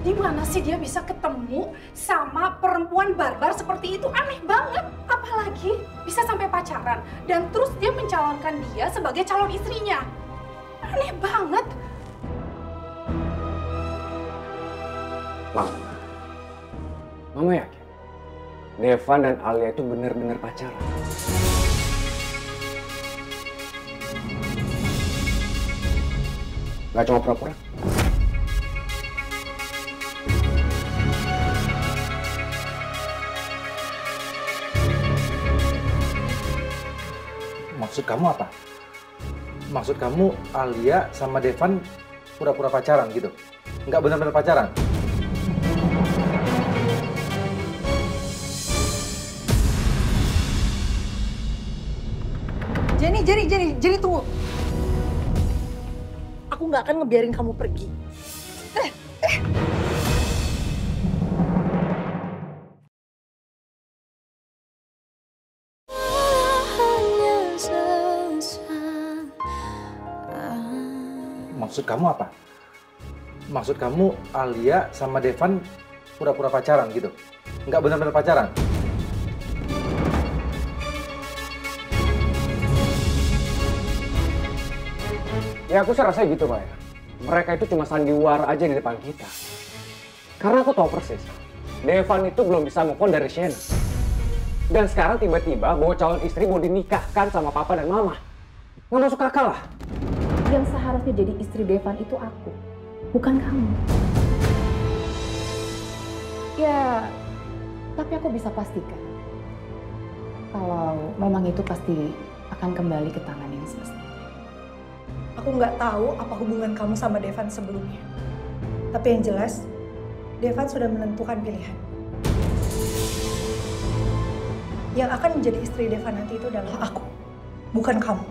di mana sih dia bisa ketemu sama perempuan barbar seperti itu? Aneh banget. Apalagi bisa sampai pacaran dan terus dia mencalonkan dia sebagai calon istrinya. Aneh banget. Mama yakin Devan dan Alia itu benar-benar pacaran. Gak cuma pura-pura. Maksud kamu apa? Maksud kamu Alia sama Devan pura-pura pacaran gitu? Nggak benar-benar pacaran? Jenny, tunggu. Aku nggak akan ngebiarin kamu pergi. Maksud kamu apa? Maksud kamu Alia sama Devan pura-pura pacaran gitu? Nggak benar-benar pacaran? Ya aku sih rasanya gitu Pak ya. Mereka itu cuma sandiwara aja di depan kita. Karena aku tahu persis, Devan itu belum bisa move on dari Shena. Dan sekarang tiba-tiba bawa calon istri mau dinikahkan sama papa dan mama. Nggak masuk akal lah. Yang seharusnya jadi istri Devan itu aku, bukan kamu. Ya, tapi aku bisa pastikan kalau memang itu pasti akan kembali ke tangan yang semestinya. Aku nggak tahu apa hubungan kamu sama Devan sebelumnya. Tapi yang jelas, Devan sudah menentukan pilihan. Yang akan menjadi istri Devan nanti itu adalah aku, bukan kamu.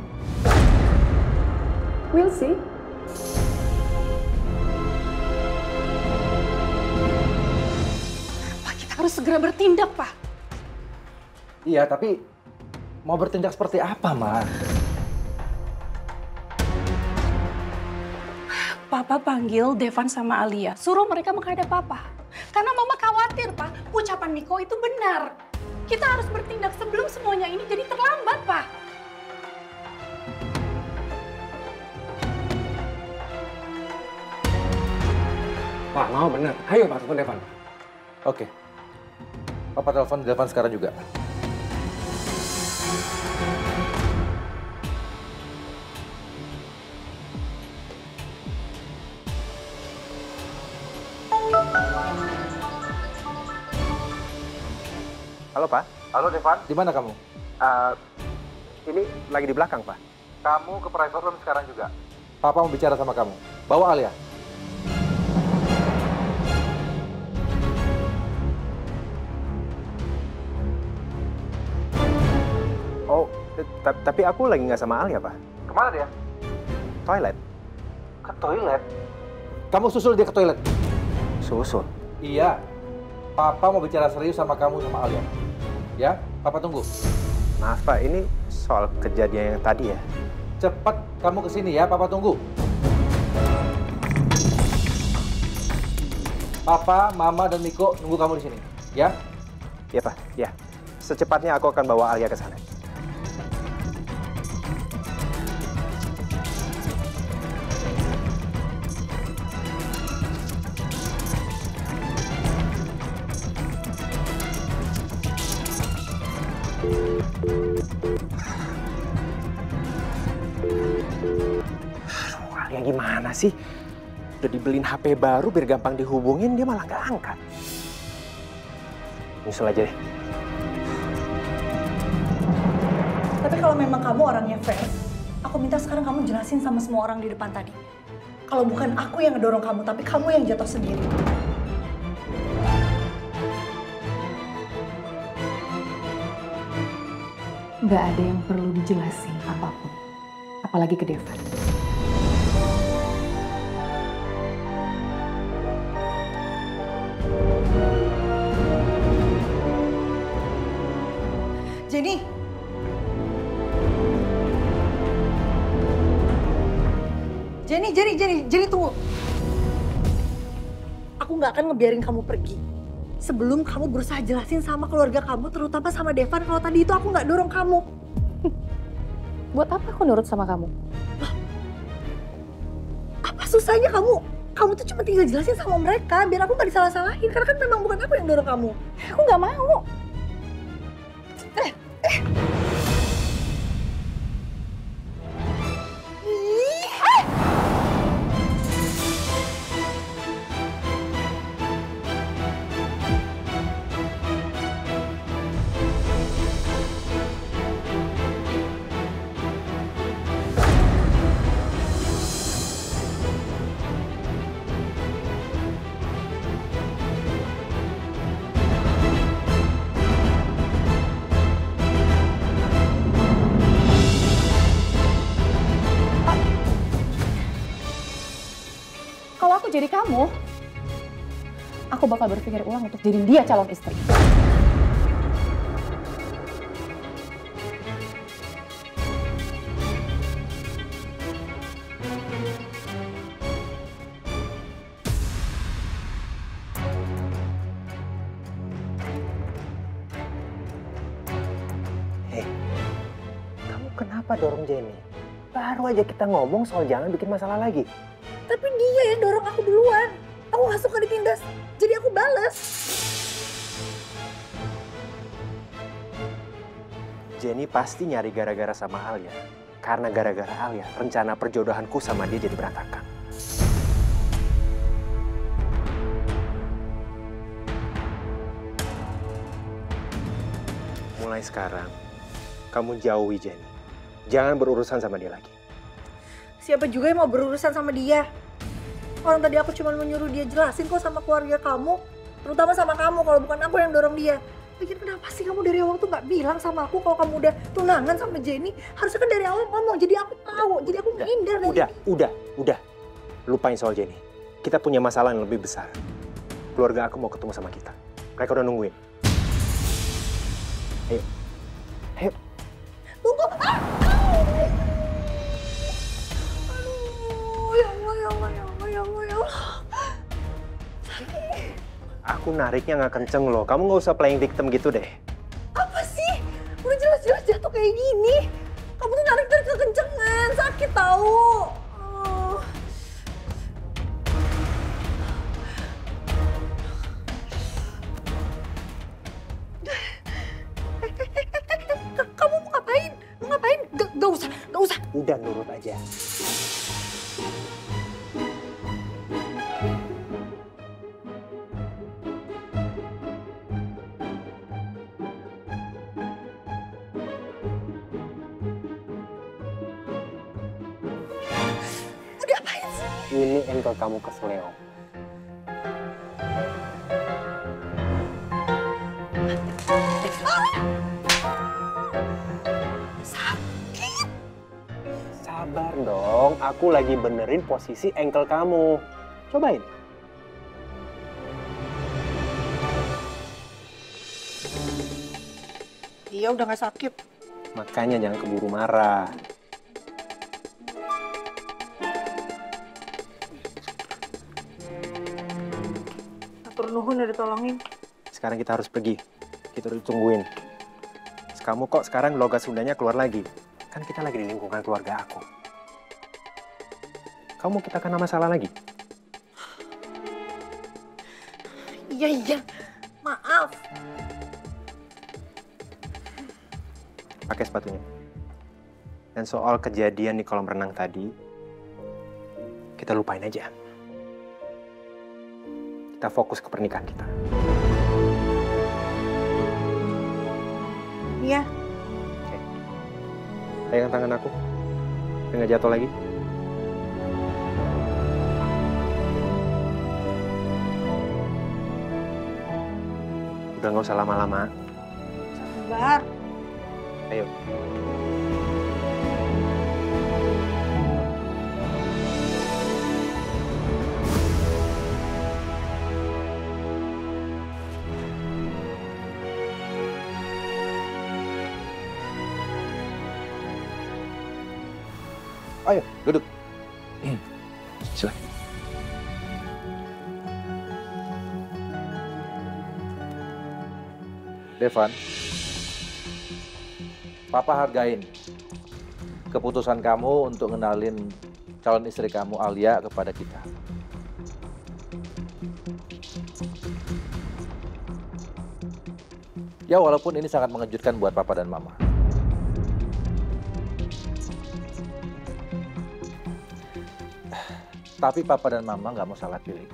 We'll see. Pak, kita harus segera bertindak, Pak. Iya, tapi mau bertindak seperti apa, Ma? Papa panggil Devan sama Alia, suruh mereka menghadap Papa. Karena Mama khawatir, Pak, ucapan Miko itu benar. Kita harus bertindak sebelum semuanya ini jadi terlambat, Pak. Pak, mau bener. Ayo Pak, telepon Devan. Oke. Papa telepon Devan sekarang juga. Halo Pak. Halo Devan, di mana kamu? Ini lagi di belakang Pak. Kamu ke private room sekarang juga. Papa mau bicara sama kamu. Bawa Alia. Oh, tapi aku lagi nggak sama Alia Pak. Kemana dia? Toilet. Ke toilet? Kamu susul dia ke toilet? Susul? Iya. Papa mau bicara serius sama kamu sama Alia. Ya, Papa tunggu. Maaf Pak, ini soal kejadian yang tadi ya. Cepat kamu kesini ya, Papa tunggu. Papa, Mama, dan Miko nunggu kamu di sini. Ya? Iya Pak, ya. Secepatnya aku akan bawa Alia ke sana. Alia gimana sih? Udah dibeliin HP baru biar gampang dihubungin, dia malah nggak angkat. Nyusul aja deh. Tapi kalau memang kamu orangnya fair, aku minta sekarang kamu jelasin sama semua orang di depan tadi. Kalau bukan aku yang ngedorong kamu, tapi kamu yang jatuh sendiri. Nggak ada yang perlu dijelasin apapun. Apalagi ke Devan. Jenny. Jenny tunggu. Aku nggak akan ngebiarin kamu pergi sebelum kamu berusaha jelasin sama keluarga kamu, terutama sama Devan, kalau tadi itu aku nggak dorong kamu. Buat apa aku nurut sama kamu? Apa susahnya kamu? Kamu tuh cuma tinggal jelasin sama mereka biar aku nggak disalah-salahin, karena kan memang bukan aku yang dorong kamu. Aku nggak mau. Kalau aku jadi kamu, aku bakal berpikir ulang untuk jadiin dia calon istri. Hei, kamu kenapa dorong Jenny? Baru aja kita ngomong soal jangan bikin masalah lagi. Tapi dia yang dorong aku duluan. Aku nggak suka ditindas, jadi aku balas. Jenny pasti nyari gara-gara sama Alia. Karena gara-gara Alia, rencana perjodohanku sama dia jadi berantakan. Mulai sekarang, kamu jauhi Jenny. Jangan berurusan sama dia lagi. Siapa juga yang mau berurusan sama dia? Orang tadi aku cuma menyuruh dia jelasin kok sama keluarga kamu, terutama sama kamu, kalau bukan aku yang dorong dia. Lagian kenapa sih kamu dari awal tuh nggak bilang sama aku kalau kamu udah tunangan sama Jenny? Harusnya kan dari awal ngomong, jadi aku tahu, jadi aku menghindar. Udah. Lupain soal Jenny. Kita punya masalah yang lebih besar. Keluarga aku mau ketemu sama kita. Mereka udah nungguin. Ayo. Tunggu. Ya Allah. Aku nariknya nggak kenceng loh. Kamu nggak usah playing victim gitu deh. Apa sih? Udah jelas-jelas jatuh kayak gini. Kamu tuh narik kekencengan, sakit tahu. Kamu mau ngapain? Gak usah. Udah nurut aja. Ini engkel kamu kesleo. Sakit. Sabar dong, aku lagi benerin posisi engkel kamu. Cobain. Iya udah gak sakit. Makanya jangan keburu marah. Nuhun udah ditolongin. Sekarang kita harus pergi. Kita udah ditungguin. Kamu kok sekarang logat Sundanya keluar lagi? Kan kita lagi di lingkungan keluarga aku. Kamu kita kena masalah lagi? Iya. Maaf. Pakai sepatunya. Dan soal kejadian di kolam renang tadi, kita lupain aja. Kita fokus ke pernikahan kita. Iya. Oke. Pegang tangan aku. Biar nggak jatuh lagi. Udah nggak usah lama-lama. Sabar. Ayo. Ayo, duduk. Silakan. Devan, Papa hargain keputusan kamu untuk ngenalin calon istri kamu Alia kepada kita. Ya walaupun ini sangat mengejutkan buat Papa dan Mama. Tapi Papa dan Mama nggak mau salah pilih.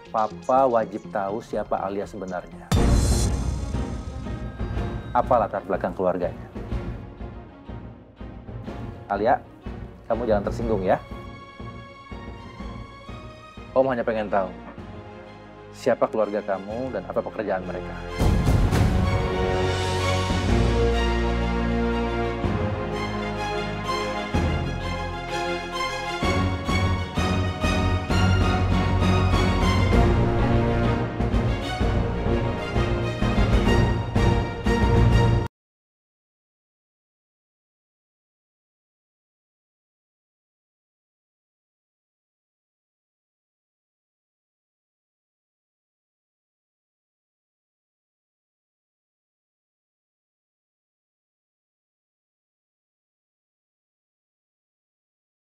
Papa wajib tahu siapa Alia sebenarnya. Apa latar belakang keluarganya. Alia, kamu jangan tersinggung ya. Om hanya pengen tahu siapa keluarga kamu dan apa pekerjaan mereka.